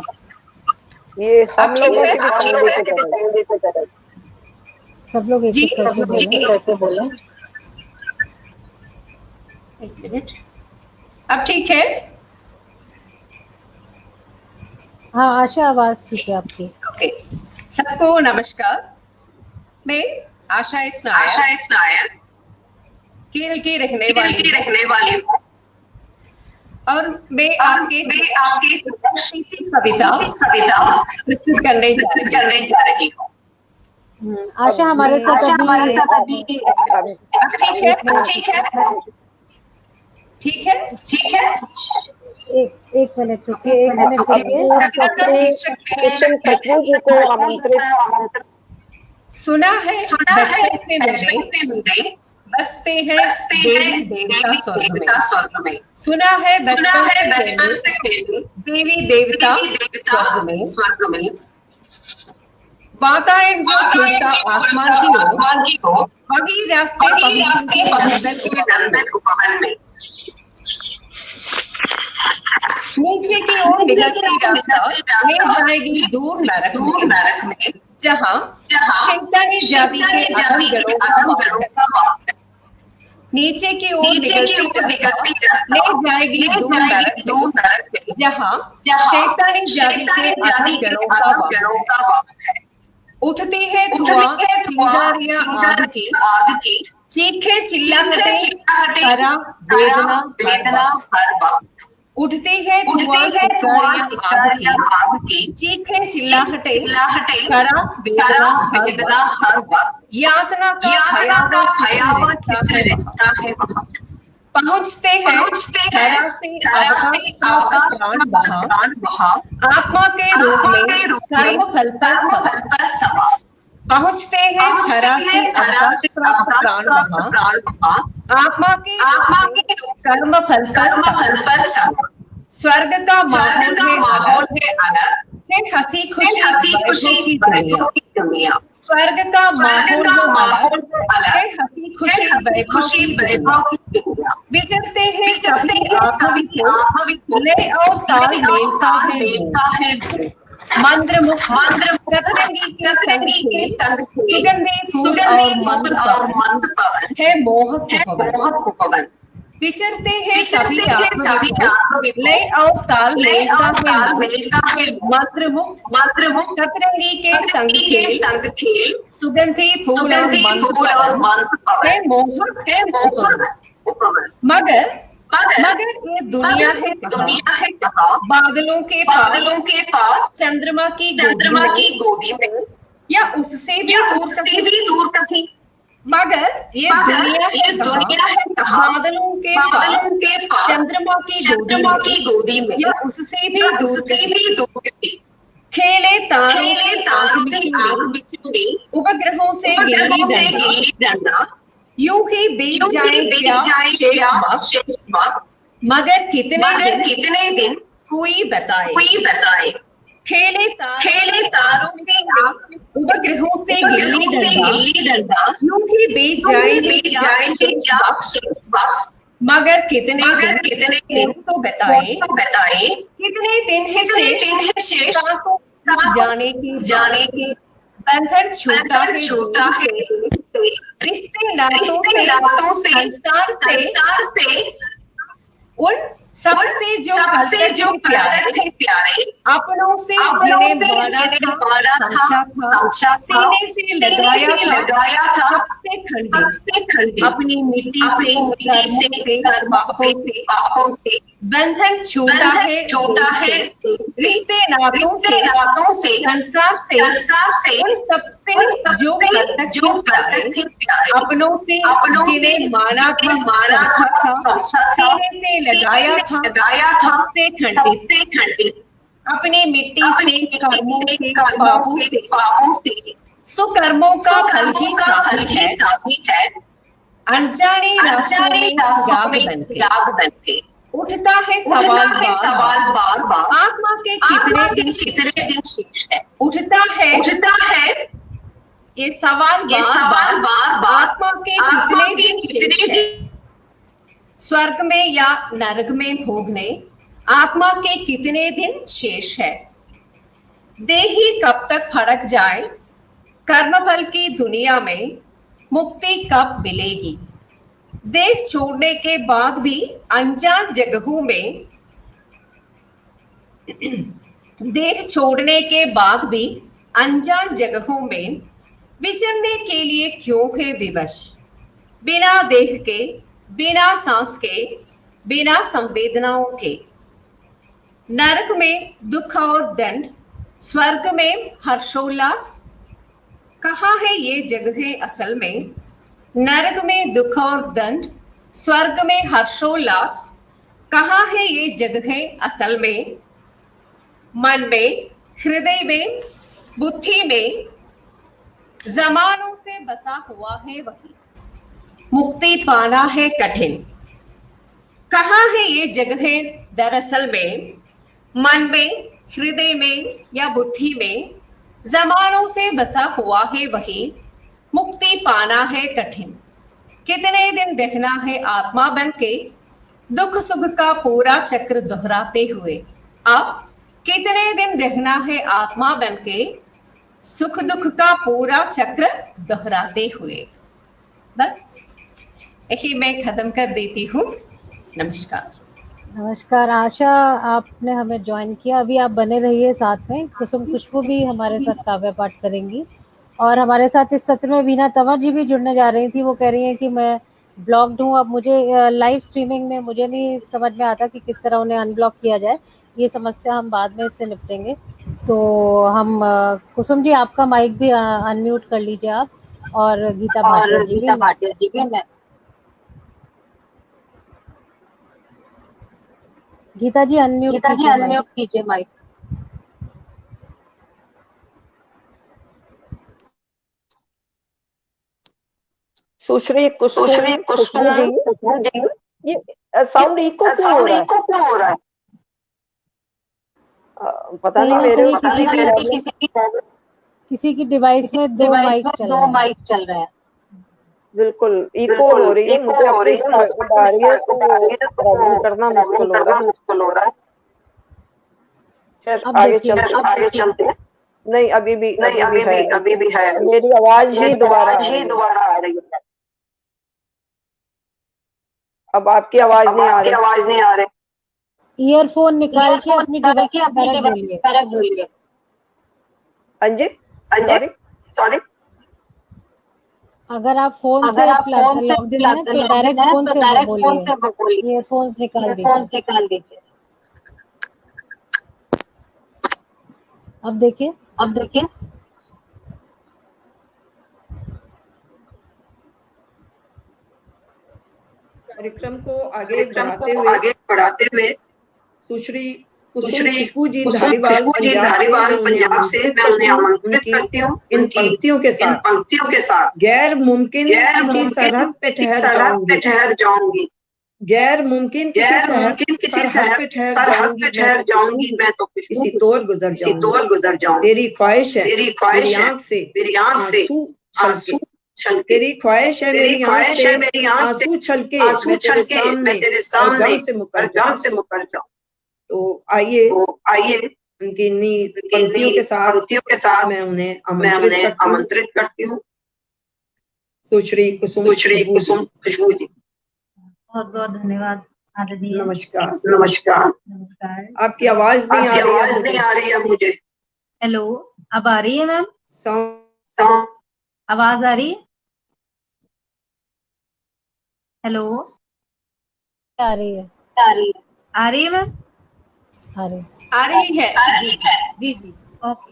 S2: ये हम लोगों की कर रहे हैं।
S1: सब लोग एक करके बोलो।
S7: एक मिनट, अब ठीक है?
S1: हाँ आशा, आवाज ठीक है आपकी।
S7: ओके, सबको नमस्कार। मैं आशा नायर केरल की रहने वाली हूँ, और मैं आपके छोटी सी कविता प्रस्तुत करने जा रही हूँ।
S1: आशा हमारे साथ अभी
S7: ठीक है।
S1: एक मिनट रुकिए।
S7: सुना है बचपन से मिले बसते हैं देवी देवता स्वर्ग में। सुना है बचपन से मिले देवी देवता स्वर्ग में। वातायन जो खींचता आसमान की ओर, वही रास्ते नंदन उपवन में। नीचे की ओर निकलती रास्ता ले जाएगी दूर नरक में, जहाँ शैतानी जाति के अधमगणों का वास है। नीचे की ओर निकलती रास्ता ले जाएगी दूर नरक में,
S8: जहाँ शैतानी जाति के अधम गणों का वास है। उठती है धुआं चिंगारियां आग की, चीखे चिल्लाहटें करा वेदना हर वक्त। उठती है धुआं चिंगारियां आग की, चीखे चिल्लाहटें करा वेदना हर वक्त। यातना का भयावह चित्र रहता है वहाँ। पहुँचते हैं धरा से आकाश का प्राण बहा, आत्मा के रूप में कर्म फल पर सवार। पहुँचते हैं धरा से आकाश का प्राण बहा, आत्मा के कर्म फल पर सवार। स्वर्ग का माहौल है अलग, है हंसी खुशी की दुनिया। स्वर्ग का माहौल अलग, है हंसी खुशी वैभव की दुनिया। विचरते हैं सभी आत्मविद, लय और तालमेल का है मंत्र मुक्त सतरंगी के संग सुगंधी फूल और मंद पवन है मोहक पवन। विचरते हैं सभी आत्मविद, लय और तालमेल का है मंत्र मुक्त सतरंगी के संग खेल सुगंधी फूल और मंद पवन है मोहक मगर ये दुनिया है कहाँ? बादलों के पार चंद्रमा की गोदी में या उससे भी दूर कहीं। मगर ये दुनिया है कहाँ? बादलों के पार चंद्रमा की गोदी में या उससे भी दूर कहीं। खेले तारों से आग बिचूरी, उपग्रहों से गिरी डंडा, यूं ही बीत जाए मगर कितने दिन कोई बताए। खेले तारों से उपग्रहों से गिल्ली डंडा, यूं ही बीत जाए मगर कितने दिन तो बताए। कितने दिन है शेष जाने के बंधन छूटा है रिश्ते नातों से संसार से उन सबसे जो प्यारे थे अपनों से जिन्हें मारा था सीने से लगाया था सबसे खंडित अपनी मिट्टी से कर्मों से बंधन छूटा है रिश्ते नातों से संसार से उन सबसे जो प्यारे थे अपनों से जिन्हें मारा था सीने से लगाया था सबसे खंडित अपनी मिट्टी से कर्मों से पापों से सुकर्मों का फल ही है अनजाने रास्तों में चिराग बनके। उठता है सवाल बार आत्मा के कितने दिन शेष है। उठता है ये सवाल बार आत्मा के कितने दिन शेष है। स्वर्ग में या नरक में भोगने आत्मा के कितने दिन शेष है। देही कब तक फड़क जाए कर्मफल की दुनिया में मुक्ति कब मिलेगी। देह छोड़ने के बाद भी अनजान जगहों में विचरने के लिए क्यों है विवश। बिना देह के, बिना सांस के, बिना संवेदनाओं के। नरक में दुख और दंड, स्वर्ग में हर्षोल्लास। कहाँ है ये जगह असल में। नरक में दुख और दंड, स्वर्ग में हर्षोल्लास। कहाँ है ये जगह असल में। मन में, हृदय में, बुद्धि में जमानों से बसा हुआ है वही। मुक्ति पाना है कठिन। कहाँ है ये जगह दरअसल में। मन में, हृदय में या बुद्धि में जमानों से बसा हुआ है वही। मुक्ति पाना है कठिन। कितने दिन रहना है आत्मा बन के दुख सुख का पूरा चक्र दोहराते हुए। अब कितने दिन रहना है आत्मा बन के सुख दुख का पूरा चक्र दोहराते हुए। बस यही मैं खत्म कर देती हूँ। नमस्कार।
S1: नमस्कार, आशा आपने हमें ज्वाइन किया। अभी आप बने रहिए साथ में। कुसुम खुशबू भी हमारे साथ काव्य पाठ करेंगी और हमारे साथ इस सत्र में वीना तंवर जी भी जुड़ने जा रही थी। वो कह रही हैं कि मैं ब्लॉक्ड हूँ। अब मुझे लाइव स्ट्रीमिंग में मुझे नहीं समझ में आता कि किस तरह उन्हें अनब्लॉक किया जाए। ये समस्या हम बाद में इससे निपटेंगे। तो हम कुसुम जी आपका माइक भी अनम्यूट कर लीजिए आप, और गीता भाटिया जी भी। गीता जी अनम्यूट कीजिए माइक।
S2: सुश्री कुसुम खुशबू जी, ये साउंड इको क्यों हो रहा है? पता नहीं, मेरे
S1: किसी की डिवाइस में दो माइक चल रहा है।
S2: बिल्कुल इको हो रही है। मुझे अपनी साउंड आ रही है, तो प्रॉब्लम करना मुश्किल हो रहा है। फिर आगे चलते हैं। नहीं, अभी भी है। मेरी आवाज ही दोबारा आ रही है। अब आपकी आवाज नहीं आ रही।
S1: ईयरफोन निकाल के अपनी डिवाइस पे डायरेक्ट बोलिए।
S2: हाँ जी, सॉरी।
S1: अगर आप फोन से लॉग्ड इन हैं तो डायरेक्ट फोन से बोलिए। ईयरफोन्स निकाल दीजिए। अब देखिए।
S2: कार्यक्रम को आगे बढ़ाते हुए सुश्री कुसुम खुशबू जी धारीवाल पंजाब से मैं उन्हें आमंत्रित करती हूँ इन पंक्तियों के साथ। गैर मुमकिन किसी सरहद पे ठहर जाऊंगी। गैर मुमकिन किसी सरहद पे ठहर जाऊंगी। मैं तो किसी तौर गुजर जाऊंगी। तेरी ख्वाहिश है मेरी आंख से आंसू छलके। तेरी ख्वाहिश है मेरी आंख से आंसू छलके मैं तेरे सामने गम से मुकर जाऊं। तो आइए उनकी इन्हीं पंक्तियों के साथ मैं उन्हें आमंत्रित करती हूँ। सुश्री कुसुम खुशबू जी,
S7: बहुत बहुत धन्यवाद आदरणीय।
S2: नमस्कार। आपकी आवाज नहीं आ रही है मुझे।
S7: हेलो, अब आ रही है मैम? आवाज आ रही है? हेलो,
S1: आ रही है
S7: मैम?
S8: आ रही है।
S7: जी ओके।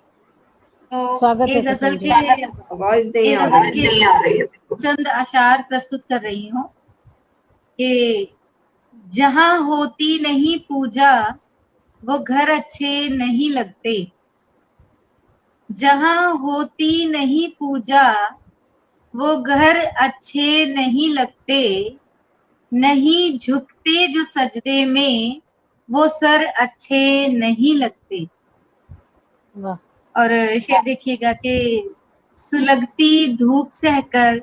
S7: तो
S1: स्वागत है
S7: एक गजल के
S2: आवाज नहीं आ रही है।
S7: चंद अशार प्रस्तुत कर रही हूँ कि जहाँ होती नहीं पूजा वो घर अच्छे नहीं लगते। जहाँ होती नहीं पूजा वो घर अच्छे नहीं लगते। नहीं झुकते जो सजदे में वो सर अच्छे नहीं लगते।
S1: वाह।
S7: और शेर देखिएगा कि सुलगती धूप सहकर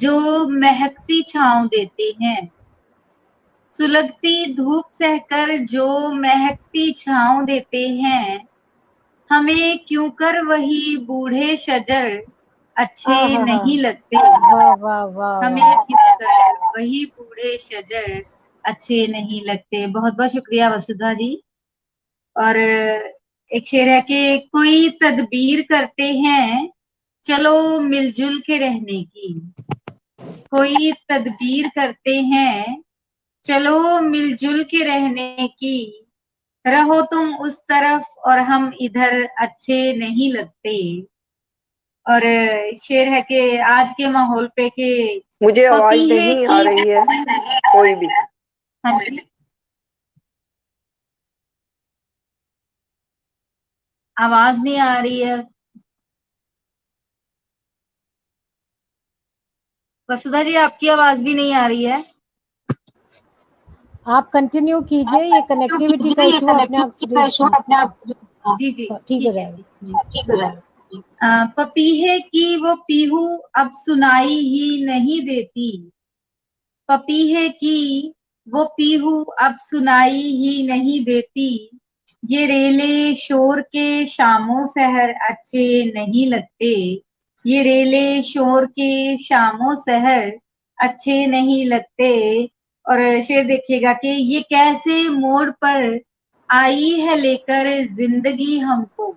S7: जो महकती छांव देते हैं। सुलगती धूप सहकर जो महकती छांव देते हैं। हमें क्यों कर वही बूढ़े शजर अच्छे नहीं लगते। हमें क्यों कर वही बूढ़े शजर अच्छे नहीं लगते। बहुत बहुत शुक्रिया वसुधा जी। और एक शेर है कि कोई तदबीर करते हैं चलो मिलजुल के रहने की। कोई तदबीर करते हैं चलो मिलजुल के रहने की। रहो तुम उस तरफ और हम इधर अच्छे नहीं लगते। और शेर है कि आज के माहौल पे के
S2: मुझे आवाज नहीं आ रही है कोई भी।
S7: हाँ जी, आवाज नहीं आ रही है वसुधा जी, आपकी आवाज भी नहीं आ रही है।
S1: आप कंटिन्यू कीजिए। ये कनेक्टिविटी का इशू अपने आप
S7: जी
S1: ठीक हो जाएगा।
S7: पपीहे की वो पीहू अब सुनाई ही नहीं देती। पपीहे की वो पीहू अब सुनाई ही नहीं देती। ये रेले शोर के शामों सहर अच्छे नहीं लगते। ये रेले शोर के शामों सहर अच्छे नहीं लगते। और शेर देखिएगा कि ये कैसे मोड़ पर आई है लेकर जिंदगी हमको,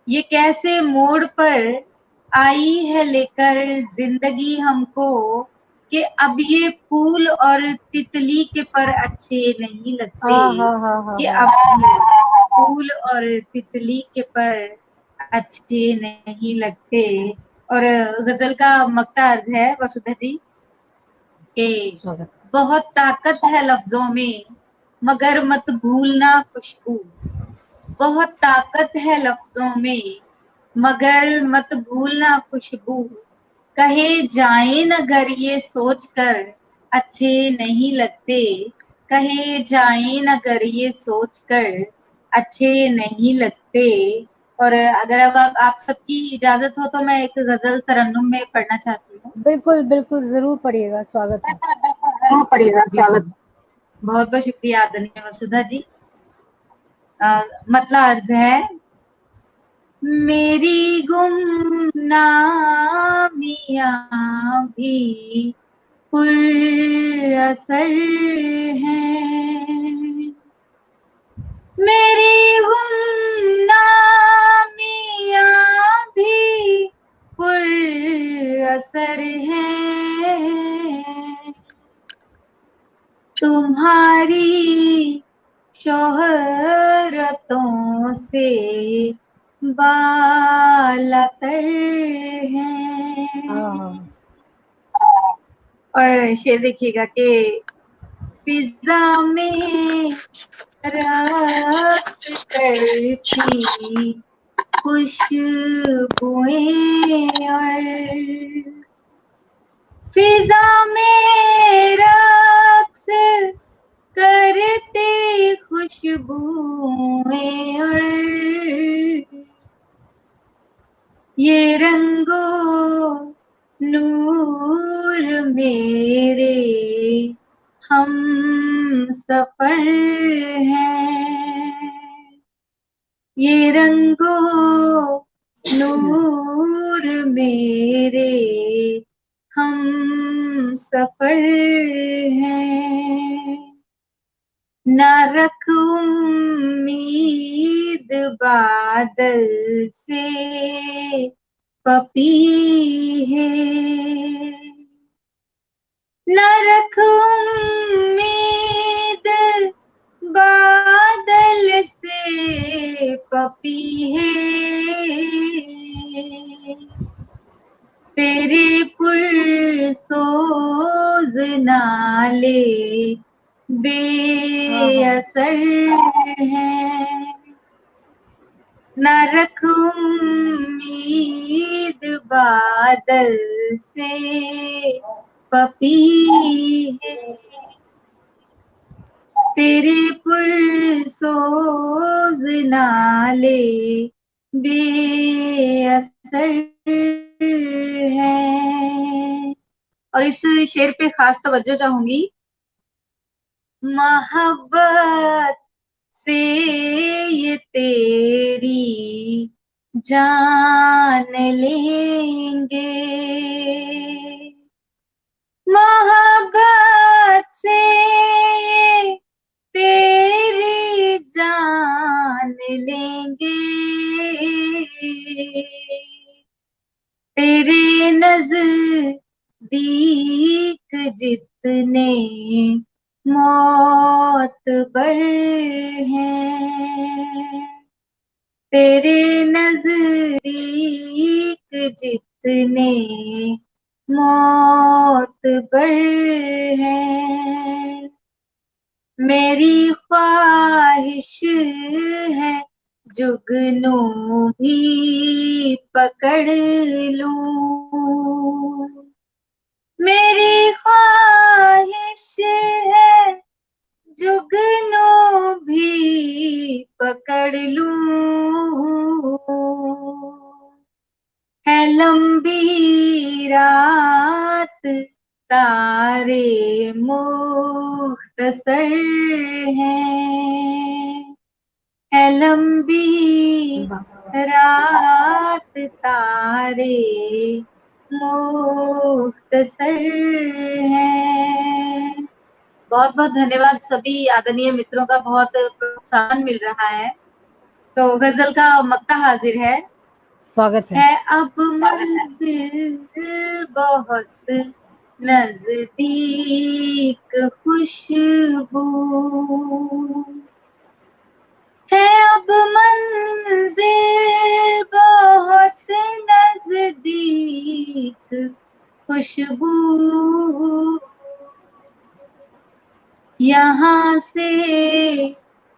S7: ये कैसे मोड़ पर आई है लेकर जिंदगी हमको, कि अब ये फूल और तितली के पर अच्छे नहीं लगते, कि अब ये फूल और तितली के पर अच्छे नहीं लगते। और गजल का मक्ता अर्ज है वसुधा जी कि बहुत ताकत है लफ्जों में मगर मत भूलना खुशबू, बहुत ताकत है लफ्जों में मगर मत भूलना खुशबू, कहे जाए न घर ये सोच कर अच्छे नहीं लगते, कहे जाए न घर ये सोच कर अच्छे नहीं लगते। और अगर अब आप सबकी इजाजत हो तो मैं एक गजल तरन्नुम में पढ़ना चाहती हूँ।
S1: बिल्कुल बिल्कुल, जरूर पढ़िएगा, स्वागत है।
S7: जरूर पढ़िएगा, स्वागत। बहुत बहुत शुक्रिया आदरणीय वसुधा जी। मतला अर्ज है, मेरी गुमनामियां भी पुरअसर हैं, मेरी गुमनामियां भी पुरअसर हैं, तुम्हारी शोहरतों से बालातर हैं। और शेर देखिएगा कि पिज्जा में रक्स करती खुशबुएं और फिजा में रक्स करते खुशबुएं और ये रंगो नूर मेरे हम सफर हैं, ये रंगो नूर मेरे हम सफर हैं, न रख उम्मीद बादल से पपी है, न रख उम्मीद बादल से पपी है, तेरे पुरसोज नाले बेअसर है, न रख उम्मीद बादल से पपी है, तेरे पुरसोज नाले बेअसर है। और इस शेर पे खास तवज्जो चाहूंगी, मोहब्बत से ये तेरी जान लेंगे, मोहब्बत से ये तेरी जान लेंगे, तेरे नजदीक जितने मौत बर हैं, तेरे नजदीक जितने मौत बर हैं, मेरी ख्वाहिश है जुगनू भी पकड़ लूं, मेरी ख्वाहिश है जुगनू भी पकड़ लूं, है लंबी रात तारे मुख्तसर हैं, है लंबी रात तारे मुख्तसर हैं, बहुत बहुत धन्यवाद। सभी आदरणीय मित्रों का बहुत प्रोत्साहन मिल रहा है। तो गजल का मक्ता हाजिर है।
S1: स्वागत
S7: है अब मंजिल बहुत नजदीक, खुशबू है अब मंजिल बहुत नजदीक, खुशबू यहाँ से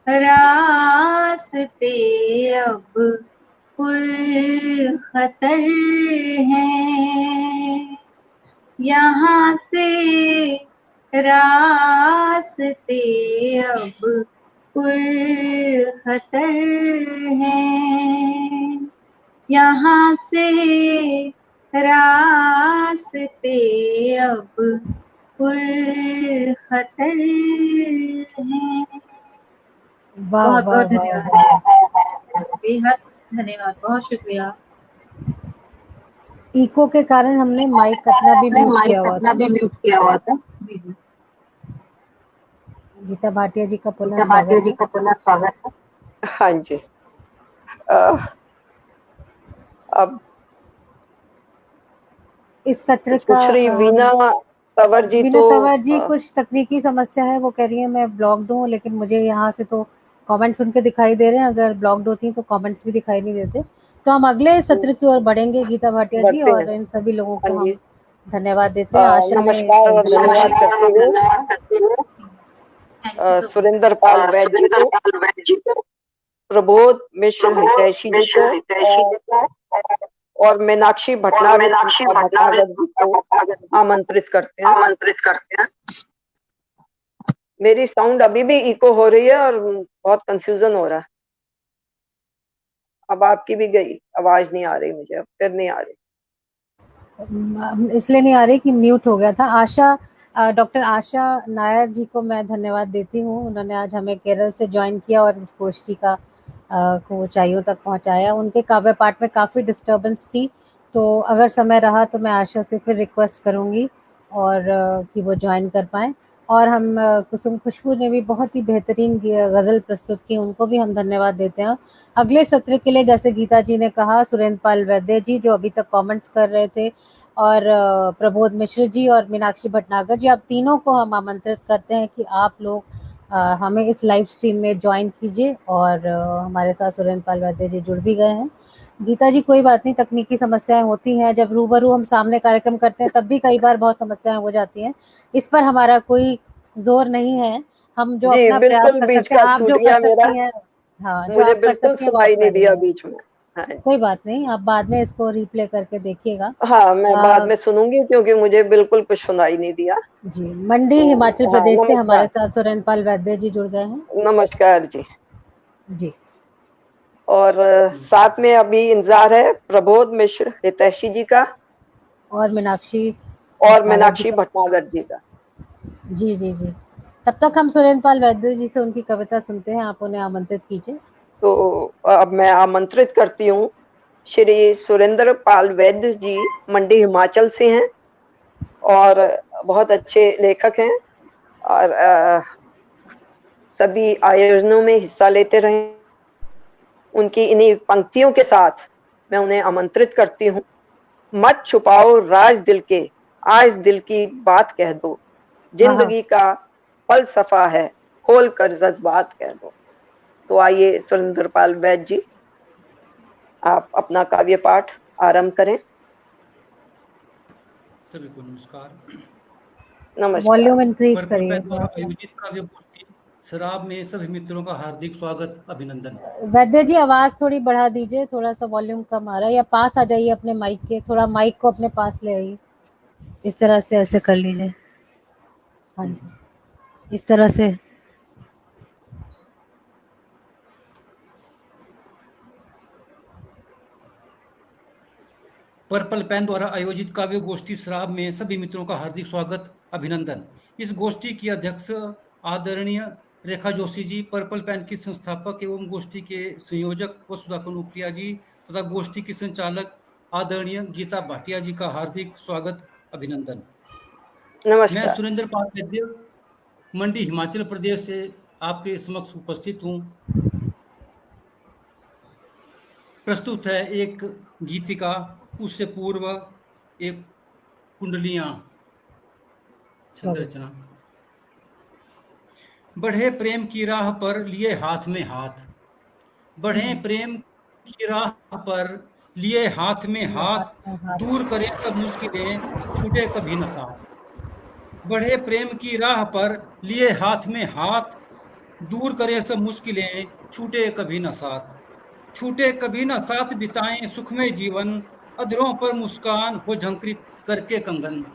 S7: रास्ते अब पुरखतर हैं, यहाँ से रास्ते अब पुरखतर हैं, यहाँ से रास्ते अब पुरखतर हैं। बहुत बहुत धन्यवाद, बेहद धन्यवाद, बहुत शुक्रिया।
S1: इको के कारण हमने माइक अपना भी म्यूट किया हुआ था। गीता भाटिया जी का पुनः स्वागत है।
S2: हाँ जी। अब
S1: इस सत्र का
S2: श्री वीणा तंवर जी,
S1: कुछ तकनीकी समस्या है, वो कह रही है मैं ब्लॉक्ड हूँ, लेकिन मुझे यहाँ से तो कमेंट्स उनके दिखाई दे रहे हैं। अगर ब्लॉक्ड होती तो कमेंट्स भी दिखाई नहीं देते। तो हम अगले सत्र की ओर बढ़ेंगे गीता भाटिया जी, और इन सभी लोगों को हम धन्यवाद देते हैं। आशा
S2: नमस्कार और धन्यवाद करते हुए सुरेंद्र पाल वैद्य जी को, प्रबोध मिश्र हितैषी जी को और मीनाक्षी भटनागर जी को आमंत्रित करते हैं। मेरी साउंड अभी भी इको हो रही है और बहुत कंफ्यूजन हो रहा है। अब आपकी भी गई, आवाज नहीं आ रही मुझे, अब फिर नहीं आ रही।
S1: इसलिए नहीं आ रही कि म्यूट हो गया था। आशा, डॉक्टर आशा नायर जी को मैं धन्यवाद देती हूँ। उन्होंने आज हमें केरल से ज्वाइन किया और इस गोष्ठी का को ऊंचाइयों तक पहुंचाया। उनके काव्य पाठ में काफ़ी डिस्टर्बेंस थी, तो अगर समय रहा तो मैं आशा से फिर रिक्वेस्ट करूँगी और कि वो ज्वाइन कर पाएँ। और हम कुसुम खुशबू ने भी बहुत ही बेहतरीन गज़ल प्रस्तुत की, उनको भी हम धन्यवाद देते हैं। अगले सत्र के लिए जैसे गीता जी ने कहा, सुरेंद्र पाल वैद्य जी जो अभी तक कमेंट्स कर रहे थे, और प्रबोध मिश्र जी और मीनाक्षी भटनागर जी, आप तीनों को हम आमंत्रित करते हैं कि आप लोग हमें इस लाइव स्ट्रीम में ज्वाइन कीजिए। और हमारे साथ सुरेंद्र पाल वैद्य जी जुड़ भी गए हैं। गीता जी कोई बात नहीं, तकनीकी समस्याएं होती हैं, जब रूबरू हम सामने कार्यक्रम करते हैं तब भी कई बार बहुत समस्याएं हो जाती हैं। इस पर हमारा कोई जोर नहीं है, हम जो अपना प्रयास कर सकते हैं, आप जो कर सकती हैं, हाँ, जो आप कर सकती हैं वो
S2: सुनाई नहीं दिया बीच में। हाँ,
S1: कोई बात नहीं, आप बाद में इसको रिप्ले करके देखिएगा।
S2: हाँ, मैं बाद में सुनूंगी क्योंकि मुझे बिल्कुल कुछ सुनाई नहीं दिया
S1: जी। मंडी हिमाचल प्रदेश से हमारे साथ सुरेंद्र पाल वैद्य जी जुड़ गए हैं।
S2: नमस्कार जी।
S1: जी।
S2: और साथ में अभी इंतजार है प्रबोध मिश्र हितैषी जी का
S1: और मीनाक्षी
S2: भटनागर जी का।
S1: जी जी जी। तब तक हम सुरेंद्र पाल वैद्य जी से उनकी कविता सुनते हैं, आप उन्हें आमंत्रित कीजिए।
S2: तो अब मैं आमंत्रित करती हूँ, श्री सुरेंद्र पाल वैद्य जी मंडी हिमाचल से हैं और बहुत अच्छे लेखक हैं और सभी आयोजनों में हिस्सा लेते रहे। उनकी इन्हीं पंक्तियों के साथ मैं उन्हें आमंत्रित करती हूँ। मत छुपाओ राज दिल के, आज दिल की बात कह दो, जिंदगी का फलसफा है, खोल कर जज्बात कह दो। तो आइए सुरेंद्र पाल वैद्य जी, आप अपना काव्य पाठ आरंभ करें।
S9: सभी को नमस्कार।
S2: नमस्कार।
S1: वॉल्यूम इंक्रीज करिए।
S9: आयोजित काव्य गोष्ठी शराब में सभी मित्रों का हार्दिक स्वागत, अभिनंदन।
S1: वैद्य जी आवाज थोड़ी बढ़ा दीजिए, थोड़ा सा वॉल्यूम कम आ रहा है, या पास आ जाइए अपने माइक के, थोड़ा माइक को अपने पास ले आइए, इस तरह से ऐसे कर लीजिए। हाँ जी, इस तरह से।
S9: पर्पल पेन द्वारा आयोजित काव्य गोष्ठी शराब में सभी मित्रों का हार्दिक स्वागत, अभिनंदन। इस गोष्ठी की अध्यक्ष आदरणीय रेखा जोशी जी, पर्पल पेन की संस्थापक एवं गोष्ठी के संयोजक वसुधा कनुप्रिया जी तथा गोष्ठी की संचालक आदरणीय गीता भाटिया जी का हार्दिक स्वागत, अभिनंदन।
S2: नमस्कार।
S9: मैं सुरेंद्र पाल वैद्य मंडी हिमाचल प्रदेश से आपके समक्ष उपस्थित हूँ। प्रस्तुत है एक गीतिका, उससे पूर्व एक कुंडलियां संरचना। बढ़े प्रेम की राह पर लिए हाथ में हाथ, बढ़े प्रेम की राह पर लिए हाथ में हाथ, दूर करे सब मुश्किलें छूटे कभी न साथ। बढ़े प्रेम की राह पर लिए हाथ में हाथ, दूर करे सब मुश्किलें छूटे कभी न साथ। छूटे कभी न साथ बिताएं सुखमय जीवन, अधरों पर मुस्कान हो झंकृत करके कंगन।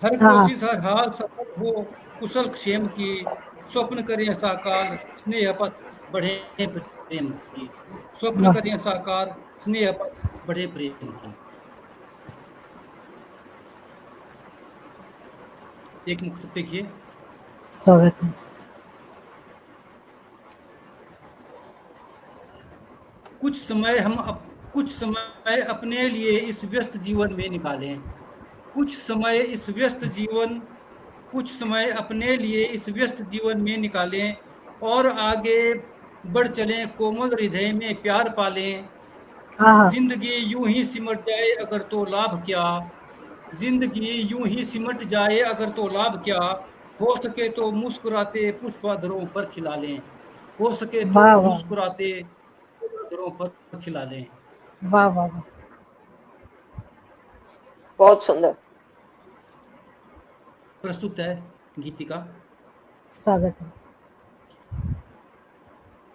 S9: हर कोशिश हर हाल सफल हो कुशल क्षेम की, स्वप्न करें साकार स्नेह पथ बढ़े प्रेम की। स्वप्न करें साकार स्नेह पथ बढ़े प्रेम की। एक मुक्त देखिए।
S1: स्वागत है।
S9: कुछ समय अपने लिए इस व्यस्त जीवन में निकालें। कुछ समय अपने लिए इस व्यस्त जीवन में निकालें और आगे बढ़ चलें, कोमल हृदय में प्यार पालें। जिंदगी यूं ही सिमट जाए अगर तो लाभ क्या, जिंदगी यूं ही सिमट जाए अगर तो लाभ क्या। हो सके तो मुस्कुराते पुष्पाधरों पर खिला लें, हो सके तो मुस्कुराते पुष्पाधरों पर खिला लें।
S1: वाह वाह वाह,
S2: बहुत सुंदर।
S9: प्रस्तुत है गीतिका।
S1: स्वागत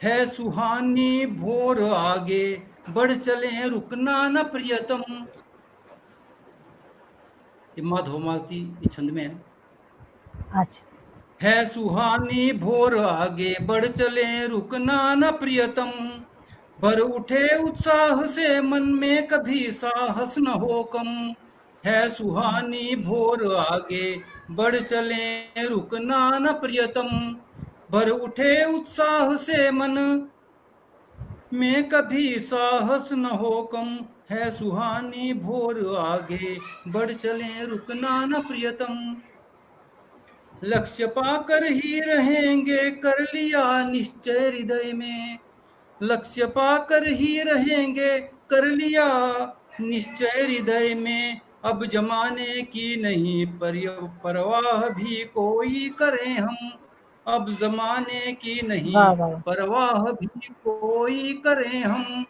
S9: है सुहानी भोर आगे बढ़ चले रुकना न प्रियतम। ये माधव मालती छंद में है।
S1: अच्छा।
S9: है सुहानी भोर आगे बढ़ चले रुकना न प्रियतम, भर उठे उत्साह से मन में कभी साहस न हो कम। है सुहानी भोर आगे बढ़ चले रुकना न प्रियतम, भर उठे उत्साह से मन में कभी साहस न हो कम। है सुहानी भोर आगे बढ़ चले रुकना न प्रियतम। लक्ष्य पाकर ही रहेंगे कर लिया निश्चय हृदय में, लक्ष्य पाकर ही रहेंगे कर लिया निश्चय हृदय में। अब जमाने की नहीं परवाह भी कोई करें हम, अब जमाने की नहीं परवाह भी कोई करें हम।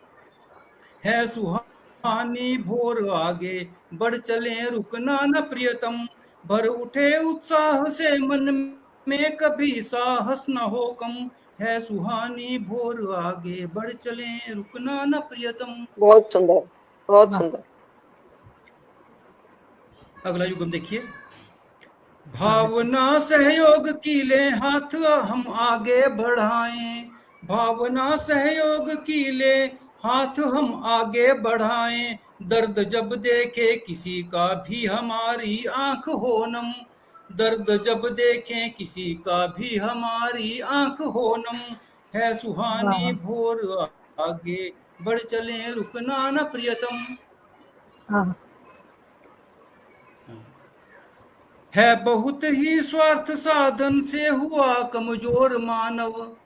S9: है सुहानी भोर आगे बढ़ चले रुकना न प्रियतम, भर उठे उत्साह से मन में कभी साहस न हो कम। है सुहानी भोर आगे बढ़ चले रुकना न प्रियतम।
S2: बहुत सुंदर, बहुत सुंदर।
S9: अगला युगम देखिए। भावना सहयोग की ले हाथ हम आगे बढ़ाएं, भावना सहयोग की ले हाथ हम आगे बढ़ाएं। दर्द जब देखे किसी का भी हमारी आंख हो नम, दर्द जब देखें किसी का भी हमारी आंख हो नम। है सुहानी भोर आगे बढ़ चले रुकना न प्रियतम। है बहुत ही स्वार्थ साधन से हुआ कमजोर मानव,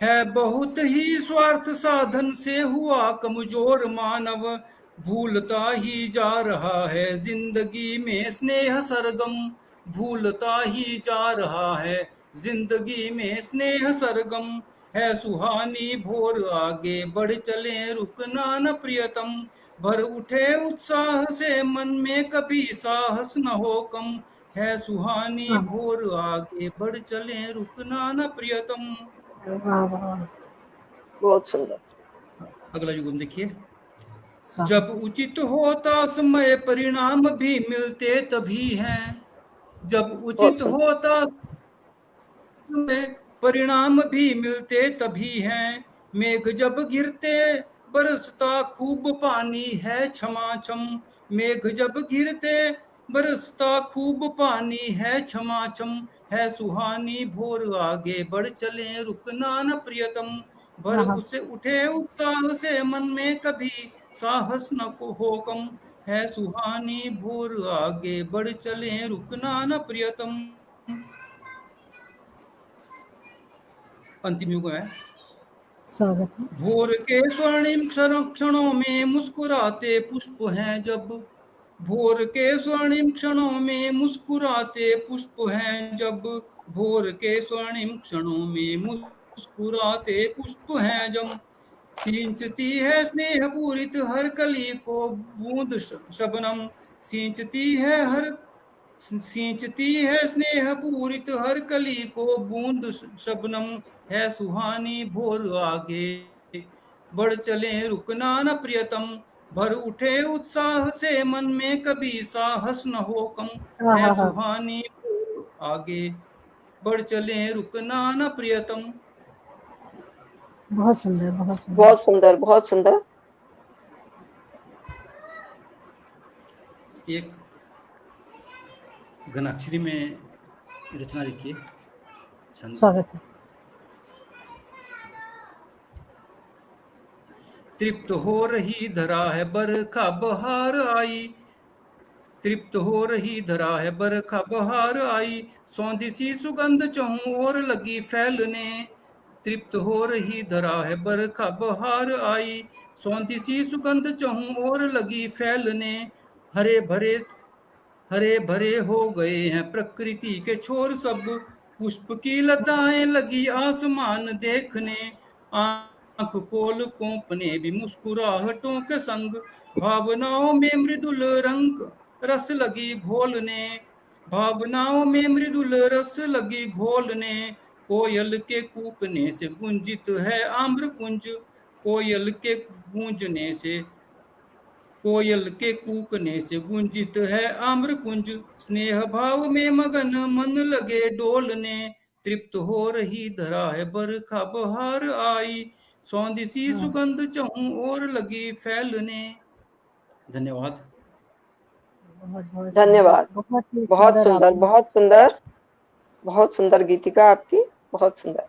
S9: है बहुत ही स्वार्थ साधन से हुआ कमजोर मानव। भूलता ही जा रहा है जिंदगी में स्नेह सरगम, भूलता ही जा रहा है जिंदगी में स्नेह सरगम। है सुहानी भोर आगे बढ़ चले रुकना न प्रियतम, भर उठे उत्साह से मन में कभी साहस न हो कम। है सुहानी भोर आगे बढ़ चले रुकना न प्रियतम।
S2: बहुत सुंदर।
S9: अगला युगम देखिए। जब उचित होता समय परिणाम भी मिलते तभी हैं, जब उचित होता समय परिणाम भी मिलते तभी हैं। मेघ जब गिरते बरसता खूब पानी है छमाछम, मेघ जब गिरते बरसता खूब पानी है छमाछम। है सुहानी भोर आगे बढ़ चले रुकना न प्रियतम, भर उसे उठे उत्साह से मन में कभी साहस न हो कम। है सुहानी भोर आगे बढ़ चले रुकना न प्रियतम। अंतिम युग है।
S1: स्वागत है।
S9: भोर के स्वर्णिम क्षणों में मुस्कुराते पुष्प हैं जब, भोर के स्वर्णिम क्षणों में मुस्कुराते पुष्प हैं जब, भोर के स्वर्णिम क्षणों में मुस्कुराते पुष्प हैं जब, सिंचती है स्नेह पूरित हर कली को बूंद शबनम, सिंचती है स्नेह पूरित हर कली को बूंद शबनम, है सुहानी भोर आगे बढ़ चले रुकना न प्रियतम, भर उठे उत्साह से मन में कभी साहस न हो कम, है सुहानी भोर आगे बढ़ चले रुकना न प्रियतम।
S1: बहुत सुंदर, बहुत सुंदर,
S2: बहुत सुंदर, बहुत सुंदर।
S9: एक घनाक्षरी में रचना लिखिए।
S1: स्वागत है।
S9: तृप्त हो रही धरा है बरखा बहार आई, तृप्त हो रही धरा है बरखा बहार आई, सौंधी सी सुगंध चहु और लगी फैलने, तृप्त हो रही धरा है बरखा बहार आई, सौंधी सी सुगंध चहु और लगी फैलने, हरे भरे हो गए हैं प्रकृति के छोर सब, पुष्प की लताएं लगी आसमान देखने, आंख खोल कोंपने भी मुस्कुराहटों के संग, भावनाओं में मृदुल रंग रस लगी घोलने, भावनाओं में मृदुल रस लगी घोलने, कोयल के कूकने से गुंजित है आम्र कुंज, कोयल के गूंजने से, कोयल के कूकने से गुंजित है आम्र कुंज, स्नेह भाव में मगन मन लगे डोलने, तृप्त हो रही धरा है बरखा बहार आई, सौंधी सी सुगंध चहु और लगी फैलने। धन्यवाद।
S2: धन्यवाद। बहुत सुंदर, बहुत सुंदर, बहुत सुंदर गीतिका आपकी, बहुत सुंदर।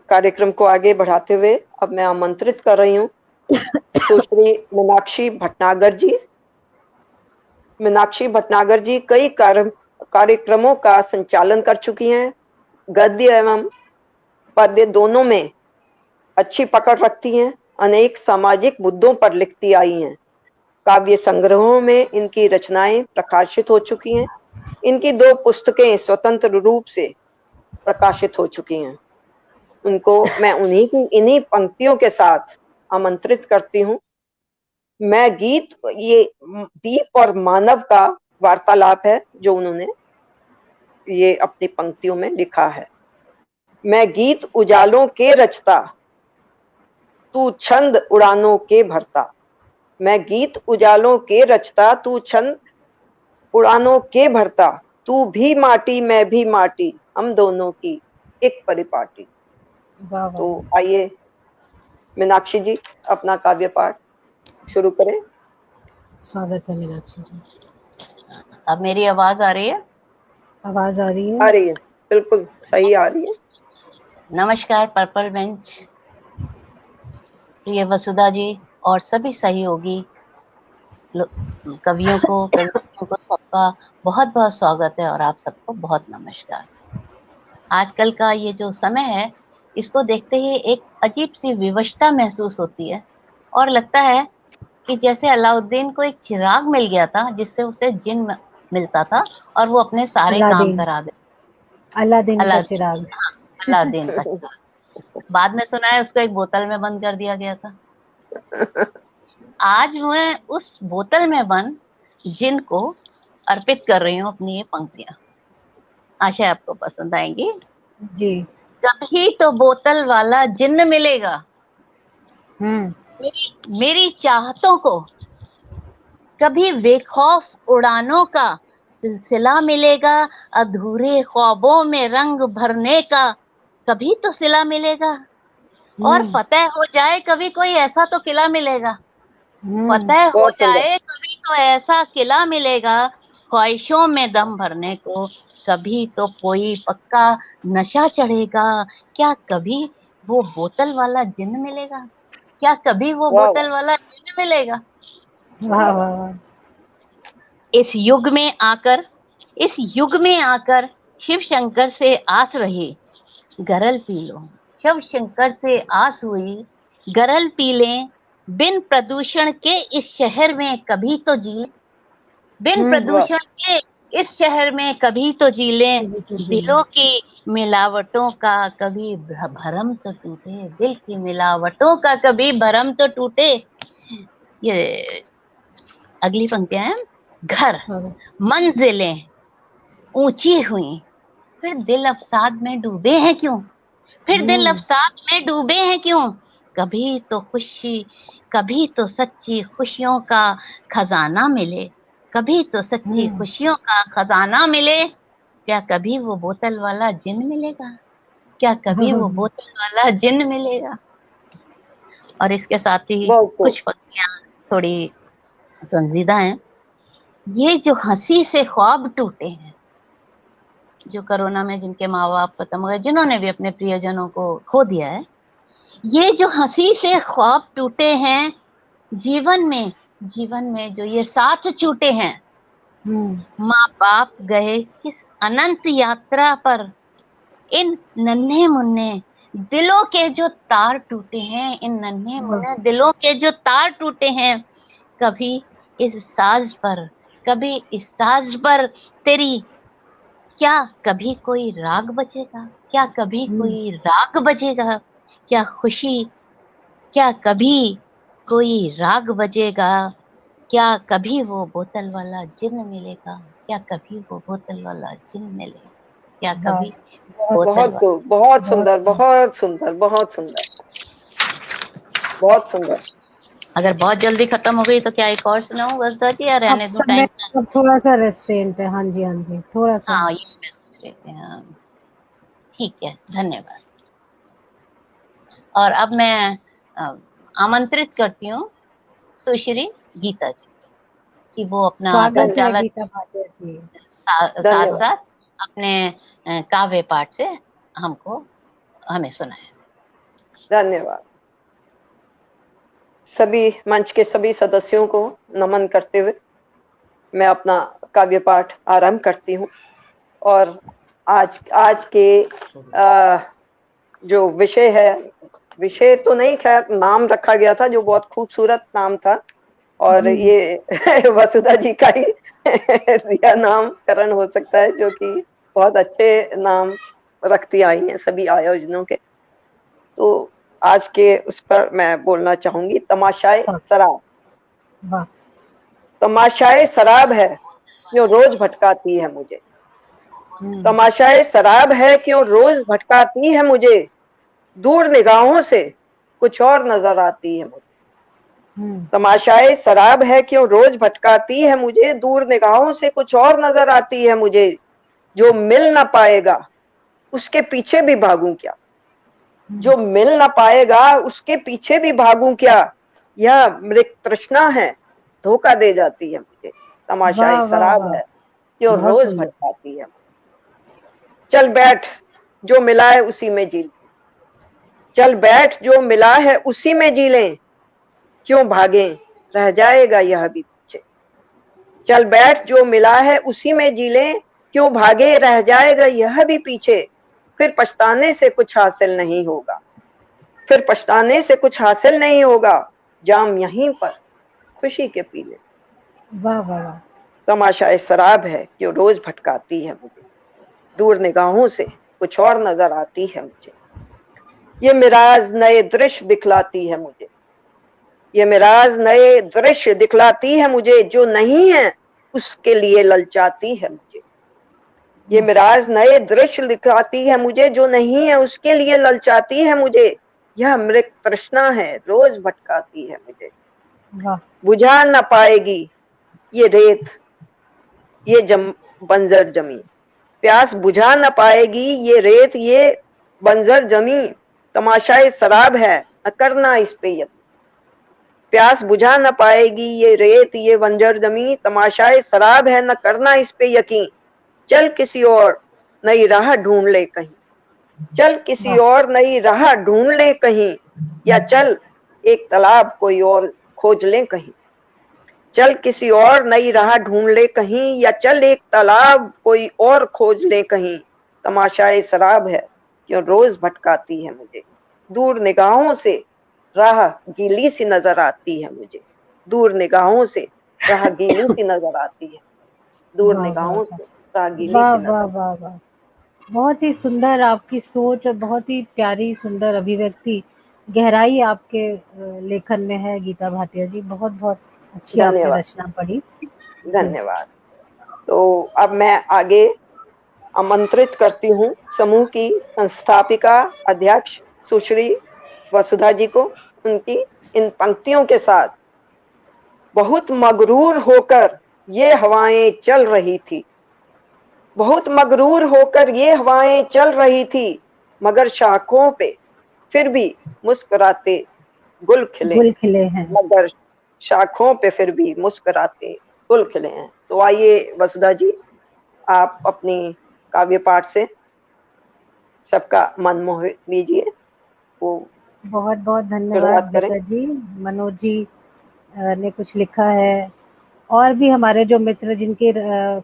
S2: कार्यक्रम को आगे बढ़ाते हुए अब मैं आमंत्रित कर रही हूँ सुश्री मीनाक्षी भटनागर जी। मीनाक्षी भटनागर जी कई कार्यक्रमों का संचालन कर चुकी हैं। गद्य एवं पद्य दोनों में अच्छी पकड़ रखती हैं। अनेक सामाजिक मुद्दों पर लिखती आई हैं। काव्य संग्रहों में इनकी रचनाएं प्रकाशित हो चुकी हैं। इनकी 2 पुस्तकें स्वतंत्र रूप से प्रकाशित हो चुकी हैं। उनको मैं इन्हीं पंक्तियों के साथ आमंत्रित करती हूँ। मैं गीत, ये दीप और मानव का वार्तालाप है जो उन्होंने ये अपनी पंक्तियों में लिखा है। मैं गीत उजालों के रचता, तू छंद उड़ानों के भरता। मैं गीत उजालों के रचता, तू छंद उड़ानों के भरता। तू भी माटी मैं भी माटी, हम दोनों की एक परिपाटी। तो आइए मीनाक्षी जी अपना काव्य पाठ शुरू करें।
S1: स्वागत है मीनाक्षी जी।
S10: अब मेरी आवाज आ रही है?
S1: आवाज आ रही है?
S2: आ रही है, बिल्कुल सही आ रही है।
S10: नमस्कार पर्पल बेंच, प्रिय वसुधा जी और सभी सहयोगी कवियों को सबका बहुत बहुत स्वागत है और आप सबको बहुत नमस्कार। आजकल का ये जो समय है, इसको देखते ही एक अजीब सी विवशता महसूस होती है और लगता है कि जैसे अलाउद्दीन को एक चिराग मिल गया था जिससे उसे जिन मिलता था और वो अपने सारे काम करा दे।
S1: अलादीन का चिराग।
S10: अलादीन का चिराग। बाद में सुना है उसको एक बोतल में बंद कर दिया गया था। आज मैं उस बोतल में बंद जिन को अर्पित कर रही हूँ अपनी ये पंक्तियां। आशा है आपको पसंद आएंगी
S1: जी।
S10: कभी तो बोतल वाला जिन्न मिलेगा, मेरी चाहतों को कभी बेखौफ उड़ानों का सिलसिला मिलेगा, अधूरे ख्वाबों में रंग भरने का कभी तो सिला मिलेगा, और फतेह हो जाए कभी कोई ऐसा तो किला मिलेगा, फतेह हो जाए कभी तो ऐसा किला मिलेगा, ख्वाहिशों में दम भरने को कभी तो कोई पक्का नशा चढ़ेगा, क्या कभी वो बोतल वाला जिन्न मिलेगा, क्या कभी वो बोतल वाला जिन्न मिलेगा।
S1: वाह वाह वाह।
S10: इस युग में आकर शिव शंकर से आस रही, गरल पी लो। शिव शंकर से आस हुई, गरल पी लें, बिन प्रदूषण के इस शहर में कभी तो जी, बिन प्रदूषण के इस शहर में कभी तो जी लें, दिलों की मिलावटों का कभी भरम तो टूटे, दिल की मिलावटों का कभी भरम तो टूटे। ये अगली पंक्तियां हैं। घर मंजिलें ऊंची हुई, फिर दिल अफसाद में डूबे हैं क्यों, फिर दिल अफसाद में डूबे हैं क्यों, कभी तो खुशी, कभी तो सच्ची खुशियों का खजाना मिले, कभी तो सच्ची खुशियों का खजाना मिले, क्या कभी वो बोतल वाला जिन मिलेगा, क्या कभी वो बोतल वाला जिन मिलेगा। और इसके साथ ही कुछ पंक्तियां थोड़ी संजीदा हैं। ये जो हंसी से ख्वाब टूटे हैं, जो कोरोना में जिनके माँ बाप खत्म हो गए, जिन्होंने भी अपने प्रियजनों को खो दिया है, ये जो हंसी से ख्वाब टूटे हैं, जीवन में जो ये साथ छूटे हैं, माँ बाप गए किस अनंत यात्रा पर, इन नन्हे मुन्ने दिलों के जो तार टूटे हैं, इन नन्हे मुन्ने दिलों के जो तार टूटे हैं, कभी इस साज पर, कभी इस साज पर तेरी, क्या कभी कोई राग बजेगा, क्या कभी कोई राग बजेगा, क्या खुशी, क्या कभी कोई राग बजेगा, क्या कभी वो बोतल वाला जिन मिलेगा, क्या कभी वो बोतल वाला जिन मिलेगा, क्या कभी
S2: बहुत सुंदर, बहुत सुंदर, बहुत सुंदर, बहुत सुंदर।
S10: अगर बहुत जल्दी खत्म हो गई तो क्या एक और सुनाऊं वसुधा जी, या रहने दूं? टाइम
S1: थोड़ा सा रेस्ट्रेंट है। हाँ जी थोड़ा सा।
S10: हाँ, ये मैं सोच रही थी। हाँ ठीक है, धन्यवाद। और अब मैं आमंत्रित करती हूँ सुश्री गीता जी कि वो अपना संचालन साथ साथ अपने काव्य पाठ से हमें सुनाए।
S2: धन्यवाद। सभी मंच के सभी सदस्यों को नमन करते हुए मैं अपना काव्य पाठ आरंभ करती हूँ। और आज के जो विषय है, विषय तो नहीं, खैर नाम रखा गया था जो बहुत खूबसूरत नाम था, और ये वसुधा जी का ही दिया नामकरण हो सकता है, जो कि बहुत अच्छे नाम रखती आई हैं सभी आयोजनों के। तो आज के उस पर मैं बोलना चाहूंगी। तमाशाए शराब। तमाशाए शराब है क्यों रोज भटकाती है मुझे, तमाशाए शराब है क्यों रोज भटकाती है मुझे, दूर निगाहों से कुछ और नजर आती है मुझे। तमाशाए शराब है क्यों रोज भटकाती है मुझे, दूर निगाहों से कुछ और नजर आती है मुझे, जो मिल ना पाएगा उसके पीछे भी भागूं क्या, जो मिल ना पाएगा उसके पीछे भी भागूं क्या, यह मृग तृष्णा है धोखा दे जाती है मुझे, तमाशाए शराब है क्यों रोज भटकाती है। चल बैठ जो मिला है उसी में जी, चल बैठ जो मिला है उसी में जी लें, क्यों भागे रह जाएगा यह भी पीछे। चल बैठ जो मिला है उसी में जी लें, क्यों भागे रह जाएगा यह भी पीछे, फिर पछताने से कुछ हासिल नहीं होगा, फिर पछताने से कुछ हासिल नहीं होगा, जाम यहीं पर खुशी के पी ले।
S1: वाह वाह वाह।
S2: तमाशाए शराब है क्यों रोज भटकाती है मुझे, दूर निगाहों से कुछ और नजर आती है मुझे, ये मिराज नए दृश्य दिखलाती है मुझे, ये मिराज नए दृश्य दिखलाती है मुझे, जो नहीं है उसके लिए ललचाती है मुझे, ये मिराज नए दृश्य दिखलाती है मुझे, जो नहीं है उसके लिए ललचाती है मुझे, यह मृग तृष्णा है रोज भटकाती है मुझे। बुझा न पाएगी ये रेत ये बंजर जमीन, प्यास बुझा न पाएगी ये रेत ये बंजर जमीन, तमाशाए शराब है न करना इस पे यकीन, प्यास बुझा न पाएगी ये रेत ये बंजर जमीन, तमाशाए शराब है न करना इस पे यकीन, चल किसी और नई राह ढूंढ ले कहीं, चल किसी और नई राह ढूंढ ले कहीं, या चल एक तालाब कोई और खोज ले कहीं, चल किसी और नई राह ढूंढ ले कहीं, या चल एक तालाब कोई और खोज ले कहीं, तमाशाए शराब है क्यों रोज भटकाती है मुझे, दूर निगाहों से राह गीली सी नजर आती है मुझे, दूर निगाहों से राह गीली सी नजर आती है, दूर
S1: वाह वाह
S2: निगाहों से राह गीली
S1: वाह
S2: सी
S1: वाह
S2: नजर।
S1: वाह वाह, बहुत ही सुंदर आपकी सोच और बहुत ही प्यारी सुंदर अभिव्यक्ति, गहराई आपके लेखन में है गीता भाटिया जी। बहुत बहुत अच्छी आपने
S2: धन्यवाद,
S1: रचना पढ़ी जी।
S2: धन्यवाद। तो अब मैं आगे आमंत्रित करती हूँ समूह की संस्थापिका अध्यक्ष सुश्री वसुधा जी को, उनकी इन पंक्तियों के साथ। बहुत मगरूर होकर ये हवाएं चल रही थी, बहुत मगरूर होकर ये हवाएं चल रही थी, मगर शाखों पे फिर भी मुस्कुराते गुल खिले
S1: गुल
S2: हैं,
S1: खिले हैं।
S2: मगर शाखों पे फिर भी मुस्कुराते गुल खिले हैं। तो आइए वसुधा जी, आप अपनी काव्य पाठ से सबका मन मोह लीजिए। वो
S1: बहुत बहुत धन्यवाद
S2: शुरुआत करें।
S1: गीता जी। मनोज जी ने कुछ लिखा है, और भी हमारे जो मित्र जिनके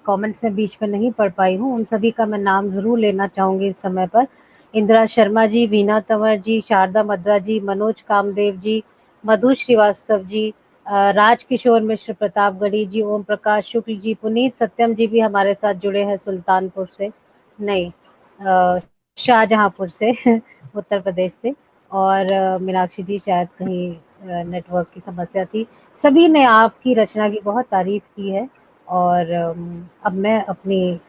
S1: कमेंट्स में बीच में नहीं पढ़ पाई हूँ, उन सभी का मैं नाम जरूर लेना चाहूंगी इस समय पर। इंदिरा शर्मा जी, वीना तंवर जी, शारदा मद्रा जी, मनोज कामदेव जी, मधु श्रीवास्तव जी, राजकिशोर मिश्र प्रतापगढ़ी जी, ओम प्रकाश शुक्ल जी, पुनीत सत्यम जी भी हमारे साथ जुड़े हैं सुल्तानपुर से, नहीं शाहजहांपुर से उत्तर प्रदेश से, और मीनाक्षी जी शायद कहीं नेटवर्क की समस्या थी। सभी ने आपकी रचना की बहुत तारीफ की है, और अब मैं अपनी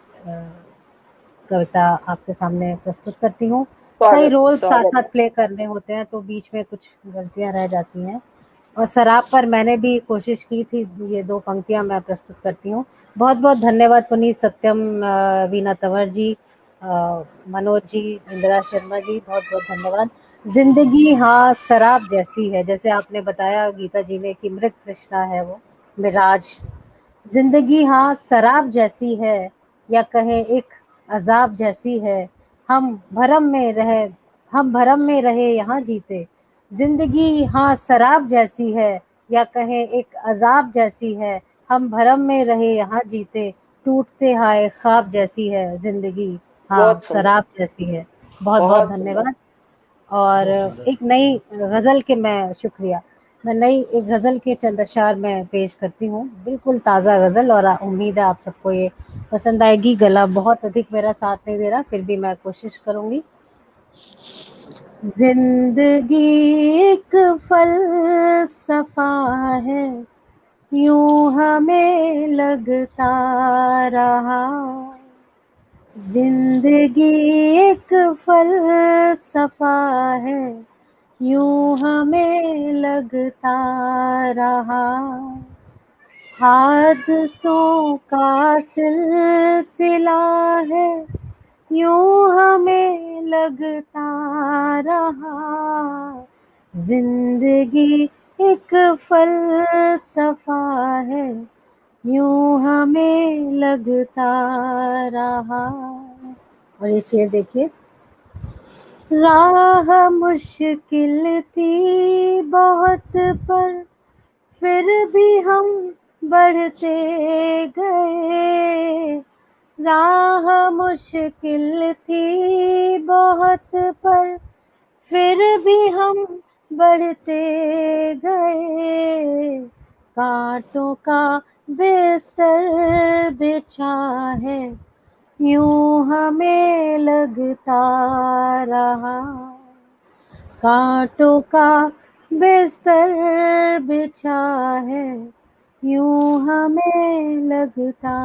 S1: कविता आपके सामने प्रस्तुत करती हूँ। कई
S2: स्वागत
S1: रोल साथ
S2: स्वागत
S1: साथ प्ले करने होते हैं तो बीच में कुछ गलतियां रह जाती हैं, और शराब पर मैंने भी कोशिश की थी, ये 2 पंक्तियां मैं प्रस्तुत करती हूँ। बहुत बहुत धन्यवाद पुनीत सत्यम, वीना तंवर जी, मनोज जी, इंदिरा शर्मा जी, बहुत बहुत धन्यवाद। जिंदगी हाँ शराब जैसी है, जैसे आपने बताया गीता जी ने कि मृत तृष्णा है वो मिराज। जिंदगी हाँ शराब जैसी है, या कहे एक अजाब जैसी है, हम भरम में रहे यहाँ जीते। जिंदगी हाँ शराब जैसी है, या कहे एक अजाब जैसी है, हम भरम में रहे यहाँ जीते। टूटते हाय ख्वाब जैसी है जिंदगी, हाँ
S2: बहुत सुंदर,
S1: शराब जैसी है। बहुत बहुत
S2: बहुत सुंदर।
S1: धन्यवाद। और एक नई गजल के मैं नई एक गजल के चंद अशार में पेश करती हूँ, बिल्कुल ताज़ा गजल, और उम्मीद है आप सबको ये पसंद आएगी। गला बहुत अधिक मेरा साथ नहीं दे रहा, फिर भी मैं कोशिश करूंगी। जिंदगी एक फलसफा है, यूं हमें लगता रहा। जिंदगी एक फलसफा है, यूं हमें लगता रहा। हादसों का सिलसिला है, यूं हमें लगता रहा। जिंदगी एक फलसफा है, यूं हमें लगता रहा। और ये शेर देखिए। राह मुश्किल थी बहुत, पर फिर भी हम बढ़ते गए। राह मुश्किल थी बहुत, पर फिर भी हम बढ़ते गए। कांटों का बिस्तर बिछा है, यूं हमें लगता रहा। कांटों का बिस्तर बिछा है, यूं हमें लगता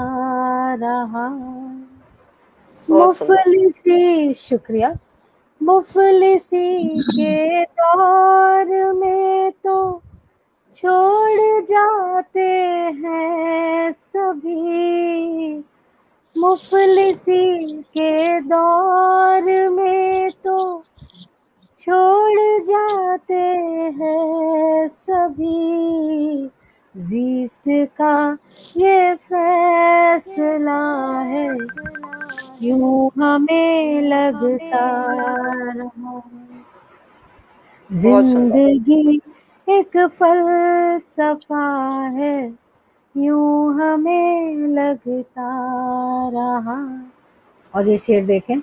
S1: रहा।
S2: बहुत सुंदर।
S1: मुफलिसी, शुक्रिया। मुफलिसी के दौर में तो छोड़ जाते हैं सभी। मुफलिसी के दौर में तो छोड़ जाते हैं सभी। जीस्त का ये फैसला है, यूं हमें लगता रहा।
S2: बहुत सुंदर।
S1: जिंदगी एक फलसफा है, यूं हमें लगता रहा। और ये शेर देखें।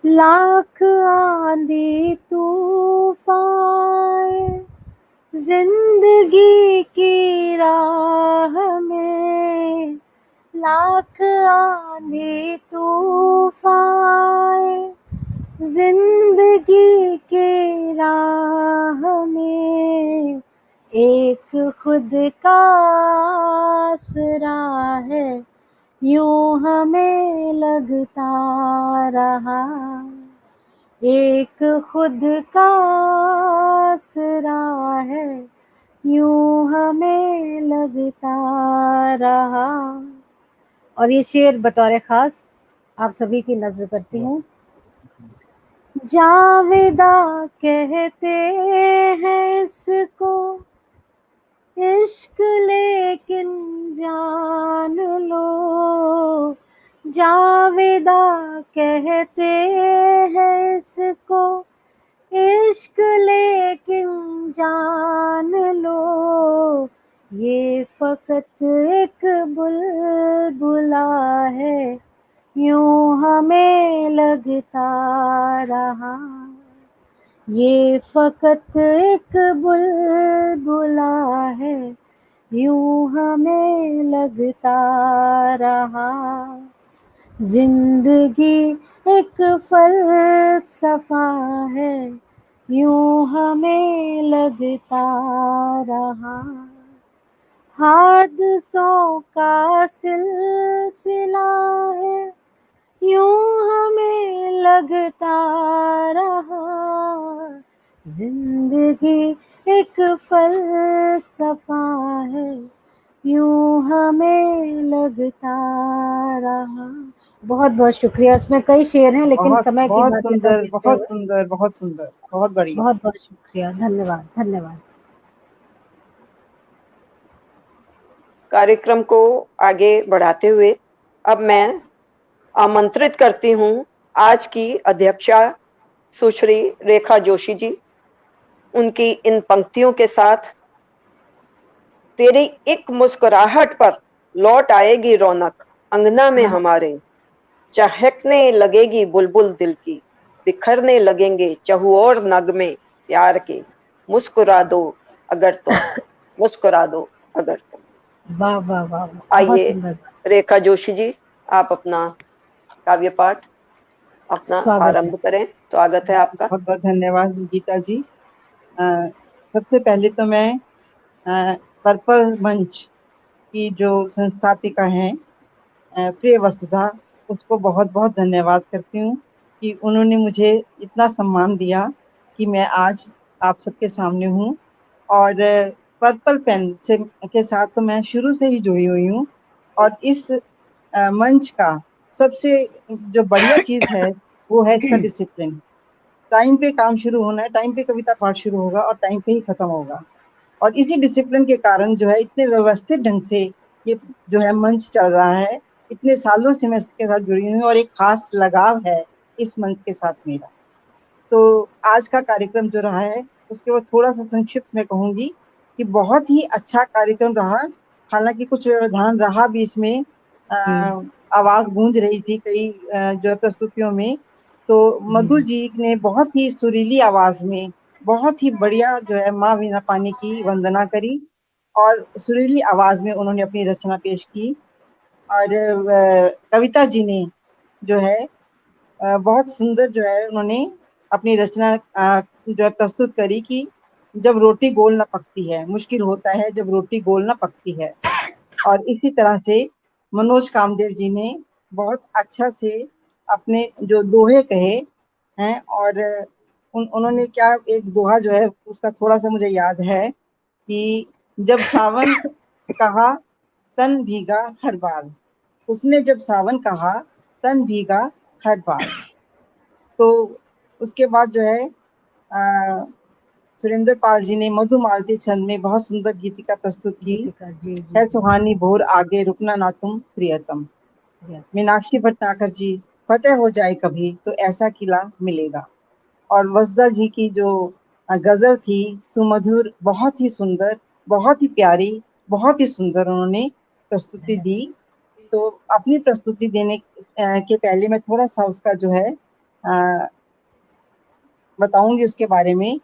S1: लाख आंधी तूफान जिंदगी की राह में, लाख आंधी तूफान जिंदगी के राह में, एक खुद का आसरा है यूं हमें लगता रहा, एक खुद का आसरा है यूं हमें लगता रहा। और ये शेर बतौर खास आप सभी की नजर करती हूँ। जावेदा कहते हैं इसको इश्क, लेकिन जान लो, जावेदा कहते हैं इसको इश्क, लेकिन जान लो, ये फकत एक बुलबुला है यूं हमें लगता रहा, ये फकत एक बुलबुला है यूं हमें लगता रहा। जिंदगी एक फलसफा है यूं हमें लगता रहा, हादसों का सिलसिला है यूं हमें लगता रहा, जिंदगी एक फलसफा है यूं हमें लगता रहा। बहुत बहुत शुक्रिया। इसमें कई शेर हैं लेकिन समय की
S4: बहुत
S1: बातें
S4: सुंदर, बहुत सुंदर, बहुत सुंदर, बहुत बढ़िया।
S1: बहुत बहुत शुक्रिया, धन्यवाद धन्यवाद।
S2: कार्यक्रम को आगे बढ़ाते हुए अब मैं आमंत्रित करती हूं आज की अध्यक्षा सुश्री रेखा जोशी जी। उनकी इन पंक्तियों के साथ तेरी एक मुस्कुराहट पर लौट आएगी रौनक अंगना में हमारे, चहकने लगेगी बुलबुल दिल की, बिखरने लगेंगे चहुओर नगमे प्यार के, मुस्कुरा दो अगर तुम, मुस्कुरा दो अगर तुम।
S1: वाह वाह वाह,
S2: आइए रेखा जोशी जी, आप अपना काव्य पाठ अपना आरंभ करें। स्वागत है आपका।
S4: बहुत बहुत धन्यवाद गीता जी। सबसे पहले तो मैं पर्पल मंच की जो संस्थापिका हैं प्रिय वसुधा, उसको बहुत बहुत धन्यवाद करती हूँ कि उन्होंने मुझे इतना सम्मान दिया कि मैं आज आप सबके सामने हूँ। और पर्पल पेन से के साथ तो मैं शुरू से ही जुड़ी हुई हूँ, और इस मंच का सबसे जो बढ़िया चीज है वो है इसका डिसिप्लिन। टाइम पे काम शुरू होना है, टाइम पे कविता पाठ शुरू होगा और टाइम पे ही खत्म होगा। और इसी डिसिप्लिन के कारण जो है इतने व्यवस्थित ढंग से ये जो है मंच चल रहा है। इतने सालों से मैं इसके साथ जुड़ी हुई हूँ और एक खास लगाव है इस मंच के साथ मेरा। तो आज का कार्यक्रम जो रहा है उसके बाद थोड़ा सा संक्षिप्त में कहूंगी कि बहुत ही अच्छा कार्यक्रम रहा। हालांकि कुछ व्यवधान रहा बीच में, आवाज गूंज रही थी कई जो प्रस्तुतियों में, तो मधु जी ने बहुत ही सुरीली आवाज में बहुत ही बढ़िया जो है माँ वीणा पानी की वंदना करी और सुरीली आवाज में उन्होंने अपनी रचना पेश की। और कविता जी ने जो है बहुत सुंदर जो है उन्होंने अपनी रचना जो है प्रस्तुत करी कि जब रोटी गोल ना पकती है, मुश्किल होता है जब रोटी गोल ना पकती है। और इसी तरह से मनोज कामदेव जी ने बहुत अच्छा से अपने जो दोहे कहे हैं, और उन्होंने क्या एक दोहा जो है उसका थोड़ा सा मुझे याद है कि जब सावन कहा तन भीगा हर बार, उसने जब सावन कहा तन भीगा हर बार। तो उसके बाद जो है सुरेंद्र पाल जी ने मधुमालती छंद में बहुत सुंदर गीतिका प्रस्तुत की, है सुहानी भोर आगे रुकना ना तुम प्रियतम। मीनाक्षी भटनागर जी, फतेह हो जाए कभी तो ऐसा किला मिलेगा। और वसुधा जी की जो गजल थी सुमधुर, बहुत ही सुंदर, बहुत ही प्यारी, बहुत ही सुंदर उन्होंने प्रस्तुति दी। तो अपनी प्रस्तुति देने के पहले मैं थोड़ा सा उसका जो है बताऊंगी उसके बारे में।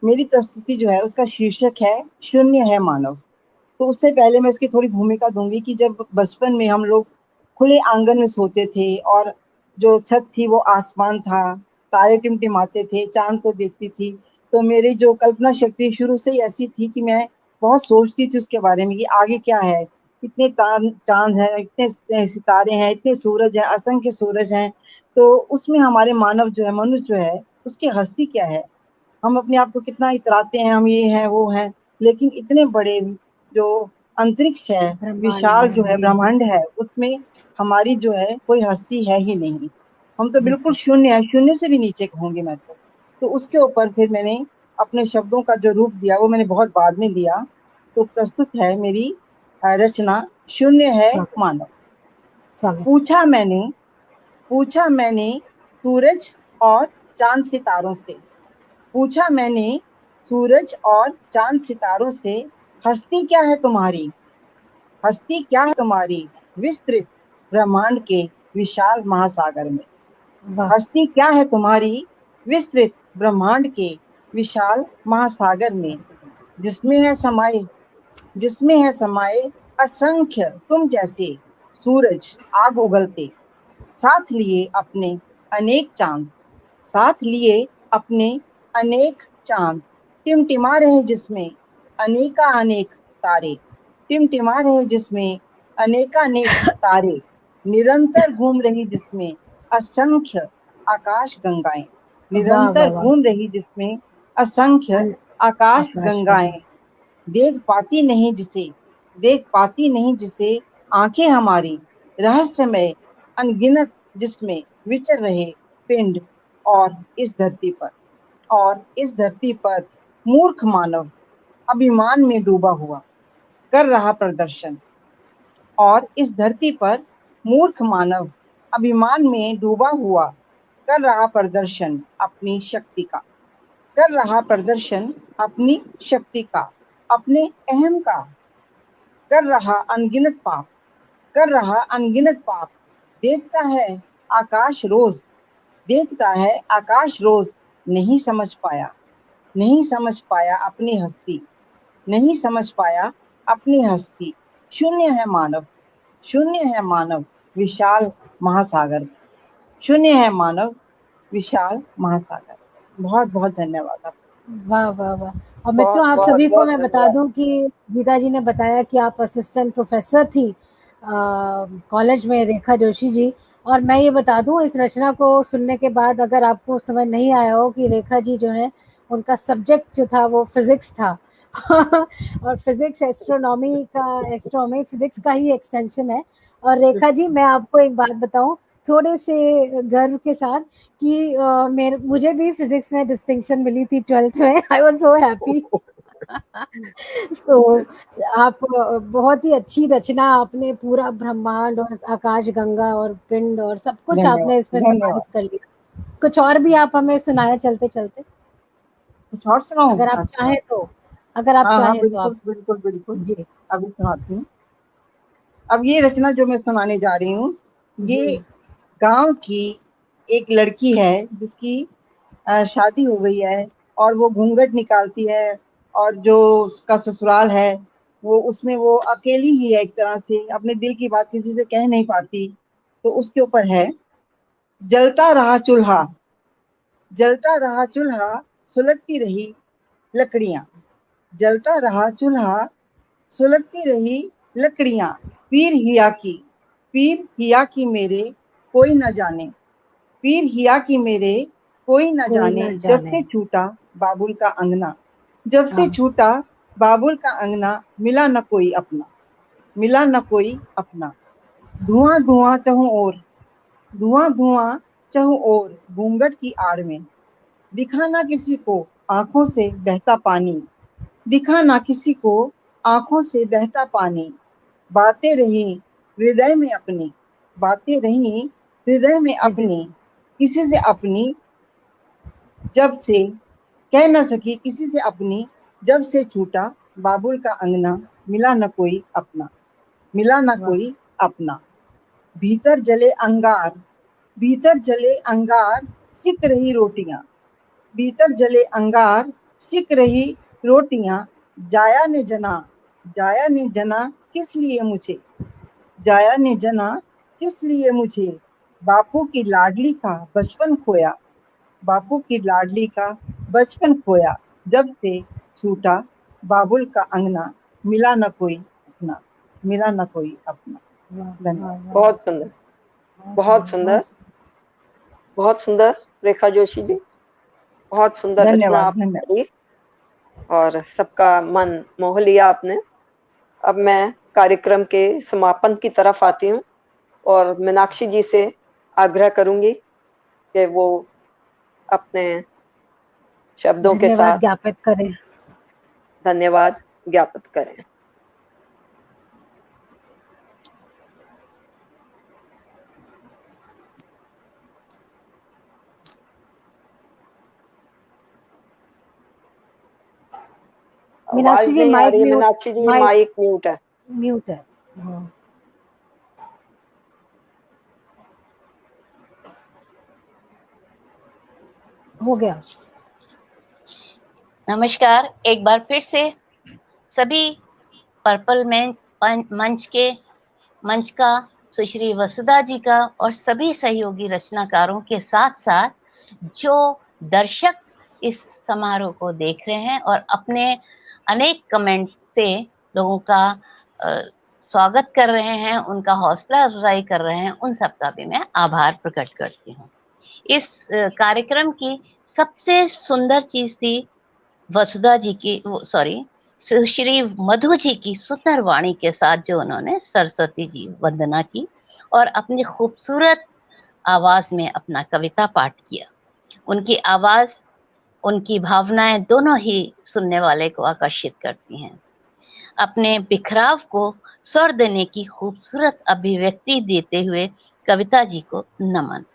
S4: मेरी प्रस्तुति जो है उसका शीर्षक है शून्य है मानव। तो उससे पहले मैं इसकी थोड़ी भूमिका दूंगी कि जब बचपन में हम लोग खुले आंगन में सोते थे और जो छत थी वो आसमान था, तारे टिमटिमाते थे, चांद को देखती थी, तो मेरी जो कल्पना शक्ति शुरू से ही ऐसी थी कि मैं बहुत सोचती थी उसके बारे में कि आगे क्या है, इतने चांद है, इतने सितारे हैं, इतने सूरज है, असंख्य सूरज हैं, तो उसमें हमारे मानव जो है, मनुष्य जो है, उसकी हस्ती क्या है। हम अपने आप को कितना इतराते हैं, हम ये हैं वो हैं, लेकिन इतने बड़े जो अंतरिक्ष है, विशाल जो है ब्रह्मांड है, उसमें हमारी जो है कोई हस्ती है ही नहीं। हम तो बिल्कुल शून्य है, शून्य से भी नीचे कहूंगी मैं तो उसके ऊपर फिर मैंने अपने शब्दों का जो रूप दिया वो मैंने बहुत बाद में दिया। तो प्रस्तुत है मेरी रचना शून्य है मानव। पूछा मैंने सूरज और चांद सितारों से, पूछा मैंने सूरज और चांद सितारों से, हस्ती क्या है तुम्हारी, हस्ती क्या है तुम्हारी विस्तृत ब्रह्मांड के विशाल महासागर में। हस्ती क्या है तुम्हारी विस्तृत ब्रह्मांड के विशाल महासागर में, जिसमें है समाये असंख्य तुम जैसे सूरज आग उगलते, साथ लिए अपने अनेक चांद, साथ लिए अपने अनेक चांद, टिमटिमा रहे जिसमें अनेक तारे, टिमटिमा रहे जिसमें अनेक तारे, निरंतर घूम रही जिसमें असंख्य आकाश गंगाएं, निरंतर घूम रही जिसमें असंख्य आकाश गंगाएं, देख पाती नहीं जिसे आंखें हमारी, रहस्यमय अनगिनत जिसमें विचर रहे पिंड, और इस धरती पर मूर्ख मानव अभिमान में डूबा हुआ कर रहा प्रदर्शन, और इस धरती पर मूर्ख मानव अभिमान में डूबा हुआ कर रहा प्रदर्शन अपनी शक्ति का, कर रहा प्रदर्शन अपनी शक्ति का, अपने अहम का, कर रहा अनगिनत पाप, देखता है आकाश रोज, नहीं समझ पाया अपनी हस्ती, नहीं समझ पाया अपनी हस्ती। शून्य है मानव विशाल महासागर, शून्य है मानव विशाल महासागर। बहुत बहुत धन्यवाद आपको।
S1: वाह वाह वाह। और मित्रों आप सभी को मैं बता दूं कि गीता जी ने बताया कि आप असिस्टेंट प्रोफेसर थी कॉलेज में, रेखा जोशी जी। और मैं ये बता दूं इस रचना को सुनने के बाद अगर आपको समझ नहीं आया हो कि रेखा जी जो है उनका सब्जेक्ट जो था वो फिजिक्स था और फिजिक्स एस्ट्रोनॉमी फिजिक्स का ही एक्सटेंशन है। और रेखा जी मैं आपको एक बात बताऊं थोड़े से गर्व के साथ कि मुझे भी फिजिक्स में डिस्टिंक्शन मिली थी 12th में। I was so happy. तो आप बहुत ही अच्छी रचना, आपने पूरा ब्रह्मांड और आकाश गंगा और पिंड और सब कुछ आपने इसमें समाहित कर लिया। कुछ और भी आप हमें सुनाए चलते चलते?
S4: कुछ और सुनाऊं?
S1: अगर आप चाहें तो, अगर आप चाहें तो आप।
S4: बिल्कुल जी, अभी सुनाती हूँ। अब ये रचना जो मैं सुनाने जा रही हूँ, ये गांव की एक लड़की है जिसकी शादी हो गई है और वो घूंघट निकालती है, और जो उसका ससुराल है वो उसमें वो अकेली ही है, एक तरह से अपने दिल की बात किसी से कह नहीं पाती। तो उसके ऊपर है, जलता रहा चूल्हा सुलगती रही लकड़ियां, जलता रहा चूल्हा सुलगती रही लकड़ियां, पीर हिया की मेरे कोई न जाने, पीर हिया की मेरे कोई न जाने, जब से छूटा बाबुल का अंगना, जब से छूटा बाबुल का अंगना, मिला न कोई अपना, धुआं धुआं चहु ओर घूंघट की आड़ में, दिखा ना किसी को आंखों से बहता पानी, दिखा ना किसी को आंखों से बहता पानी, बातें रही हृदय में अपनी, किसी से अपनी जब से कह न सकी, किसी से अपनी जब से छूटा बाबुल का अंगना, मिला न कोई अपना। भीतर जले अंगार, भीतर जले अंगार सिक रही रोटियां, भीतर जले अंगार सिक रही रोटियां। जाया ने जना, जाया ने जना किस लिए मुझे, जाया ने जना किस लिए मुझे। बापू की लाडली का बचपन खोया, बापू की लाडली का बचपन खोया। जब से छूटा बाबुल का अंगना, मिला न कोई अपना, मिला न कोई अपना। धन्यवाद।
S2: बहुत सुंदर, बहुत सुंदर, बहुत सुंदर रेखा जोशी जी, बहुत सुंदर रचना आपने की और सबका मन मोह लिया आपने। अब मैं कार्यक्रम के समापन की तरफ आती हूँ और मीनाक्षी जी से आग्रह करूंगी कि वो अपने शब्दों के साथ
S1: ज्ञापित करें,
S2: धन्यवाद ज्ञापित करें।
S1: मीनाक्षी जी माइक म्यूट,
S2: मीनाक्षी जी माइक म्यूट है,
S1: म्यूट है। हो गया।
S10: नमस्कार, एक बार फिर से सभी पर्पल मंच का सुश्री वसुधा जी का और सभी सहयोगी रचनाकारों के साथ साथ जो दर्शक इस समारोह को देख रहे हैं और अपने अनेक कमेंट से लोगों का स्वागत कर रहे हैं, उनका हौसला अफजाई कर रहे हैं, उन सबका भी मैं आभार प्रकट करती हूँ। इस कार्यक्रम की सबसे सुंदर चीज थी वसुधा जी की, सुश्री मधु जी की सुंदर वाणी के साथ जो उन्होंने सरस्वती जी वंदना की और अपनी खूबसूरत आवाज में अपना कविता पाठ किया। उनकी आवाज, उनकी भावनाएं दोनों ही सुनने वाले को आकर्षित करती हैं। अपने बिखराव को स्वर देने की खूबसूरत अभिव्यक्ति देते हुए कविता जी को नमन।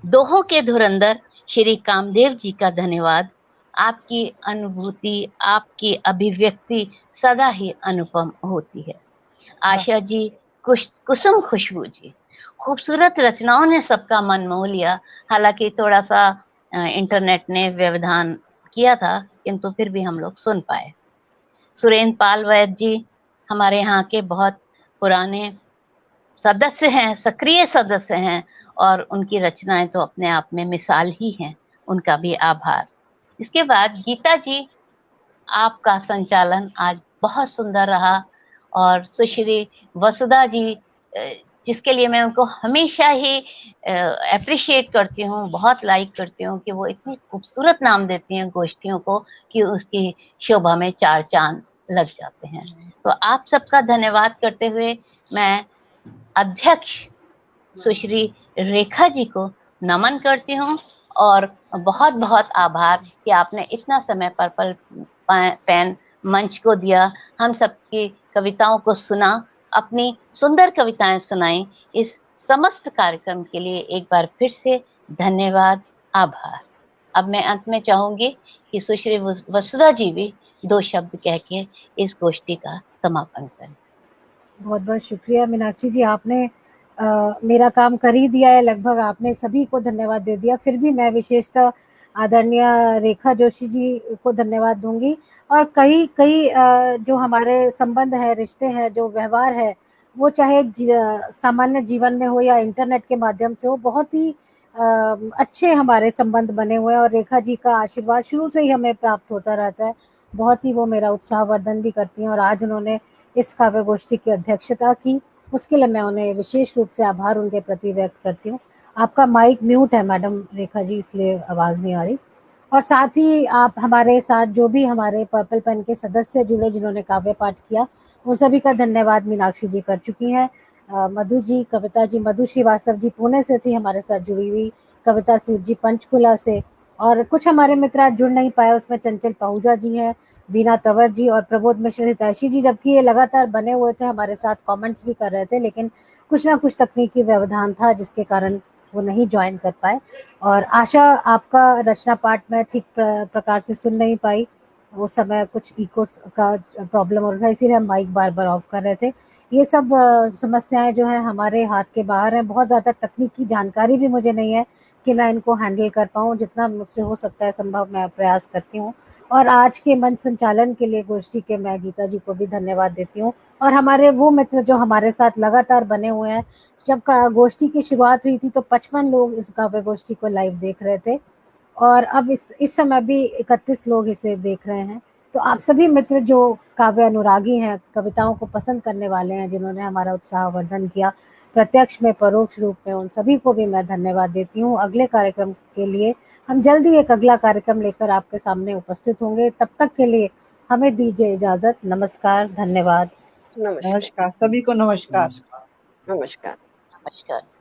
S10: दोहों के धुरंधर श्री कामदेव जी का धन्यवाद। आपकी अनुभूति, आपकी अभिव्यक्ति सदा ही अनुपम होती है। आशा जी, कुसुम खुशबू जी, खूबसूरत रचनाओं ने सबका मन मोह लिया। हालांकि थोड़ा सा इंटरनेट ने व्यवधान किया था, किंतु फिर भी हम लोग सुन पाए। सुरेंद्र पाल वैद्य जी हमारे यहाँ के बहुत पुराने सदस्य हैं, सक्रिय सदस्य हैं और उनकी रचनाएं तो अपने आप में मिसाल ही हैं, उनका भी आभार। इसके बाद गीता जी, आपका संचालन आज बहुत सुंदर रहा और सुश्री वसुधा जी, जिसके लिए मैं उनको हमेशा ही अप्रिशिएट करती हूँ, बहुत लाइक करती हूँ कि वो इतनी खूबसूरत नाम देती हैं गोष्ठियों को कि उसकी शोभा में चार चांद लग जाते हैं। तो आप सबका धन्यवाद करते हुए मैं अध्यक्ष सुश्री रेखा जी को नमन करती हूँ और बहुत बहुत आभार कि आपने इतना समय पर्पल पेन मंच को दिया, हम सबकी कविताओं को सुना, अपनी सुंदर कविताएं सुनाई। इस समस्त कार्यक्रम के लिए एक बार फिर से धन्यवाद, आभार। अब मैं अंत में चाहूंगी कि सुश्री वसुधा जी भी दो शब्द कह के इस गोष्ठी का समापन करें।
S1: बहुत बहुत शुक्रिया मीनाक्षी जी, आपने मेरा काम कर ही दिया है लगभग, आपने सभी को धन्यवाद दे दिया। फिर भी मैं विशेषतः आदरणीय रेखा जोशी जी को धन्यवाद दूंगी और कई जो हमारे संबंध है, रिश्ते हैं, जो व्यवहार है, वो चाहे सामान्य जीवन में हो या इंटरनेट के माध्यम से हो, बहुत ही अच्छे हमारे संबंध बने हुए हैं और रेखा जी का आशीर्वाद शुरू से ही हमें प्राप्त होता रहता है। बहुत ही वो मेरा उत्साहवर्धन भी करती हैं और आज उन्होंने इस काव्य गोष्ठी की अध्यक्षता की, उसके लिए मैं उन्हें विशेष रूप से आभार उनके प्रति व्यक्त करती हूँ। आपका माइक म्यूट है मैडम रेखा जी, इसलिए आवाज़ नहीं आ रही। और साथ ही आप हमारे साथ जो भी हमारे पर्पल पेन के सदस्य जुड़े, जिन्होंने काव्य पाठ किया, उन सभी का धन्यवाद मीनाक्षी जी कर चुकी हैं। मधु जी, कविता जी, मधु श्रीवास्तव जी पुणे से थी हमारे साथ जुड़ी हुई, कविता सूद जी पंचकुला से, और कुछ हमारे मित्र आज जुड़ नहीं पाए, उसमें चंचल पहूजा जी हैं, बीना तंवर जी और प्रबोध मिश्र हितैषी जी, जबकि ये लगातार बने हुए थे हमारे साथ, कमेंट्स भी कर रहे थे, लेकिन कुछ ना कुछ तकनीकी व्यवधान था जिसके कारण वो नहीं ज्वाइन कर पाए। और आशा, आपका रचना पाठ मैं ठीक प्रकार से सुन नहीं पाई, उस समय कुछ इको का प्रॉब्लम हो रहा था, इसीलिए हम माइक बार बार ऑफ कर रहे थे। ये सब समस्याएं जो है हमारे हाथ के बाहर हैं। बहुत ज़्यादा तकनीकी जानकारी भी मुझे नहीं है कि मैं इनको हैंडल कर पाऊँ। जितना मुझसे हो सकता है संभव मैं प्रयास करती हूँ। और आज के मंच संचालन के लिए गोष्ठी के मैं गीता जी को भी धन्यवाद देती हूँ, और हमारे वो मित्र जो हमारे साथ लगातार बने हुए हैं। जब गोष्ठी की शुरुआत हुई थी तो 55 लोग इस काव्य गोष्ठी को लाइव देख रहे थे, और अब इस समय भी 31 लोग इसे देख रहे हैं। तो आप सभी मित्र जो काव्य अनुरागी हैं, कविताओं को पसंद करने वाले हैं, जिन्होंने हमारा उत्साहवर्धन किया प्रत्यक्ष में परोक्ष रूप में, उन सभी को भी मैं धन्यवाद देती हूँ। अगले कार्यक्रम के लिए हम जल्दी एक अगला कार्यक्रम लेकर आपके सामने उपस्थित होंगे। तब तक के लिए हमें दीजिए इजाजत। नमस्कार, धन्यवाद।
S2: नमस्कार।
S4: नमस्कार सभी को, नमस्कार।
S2: नमस्कार।
S10: नमस्कार।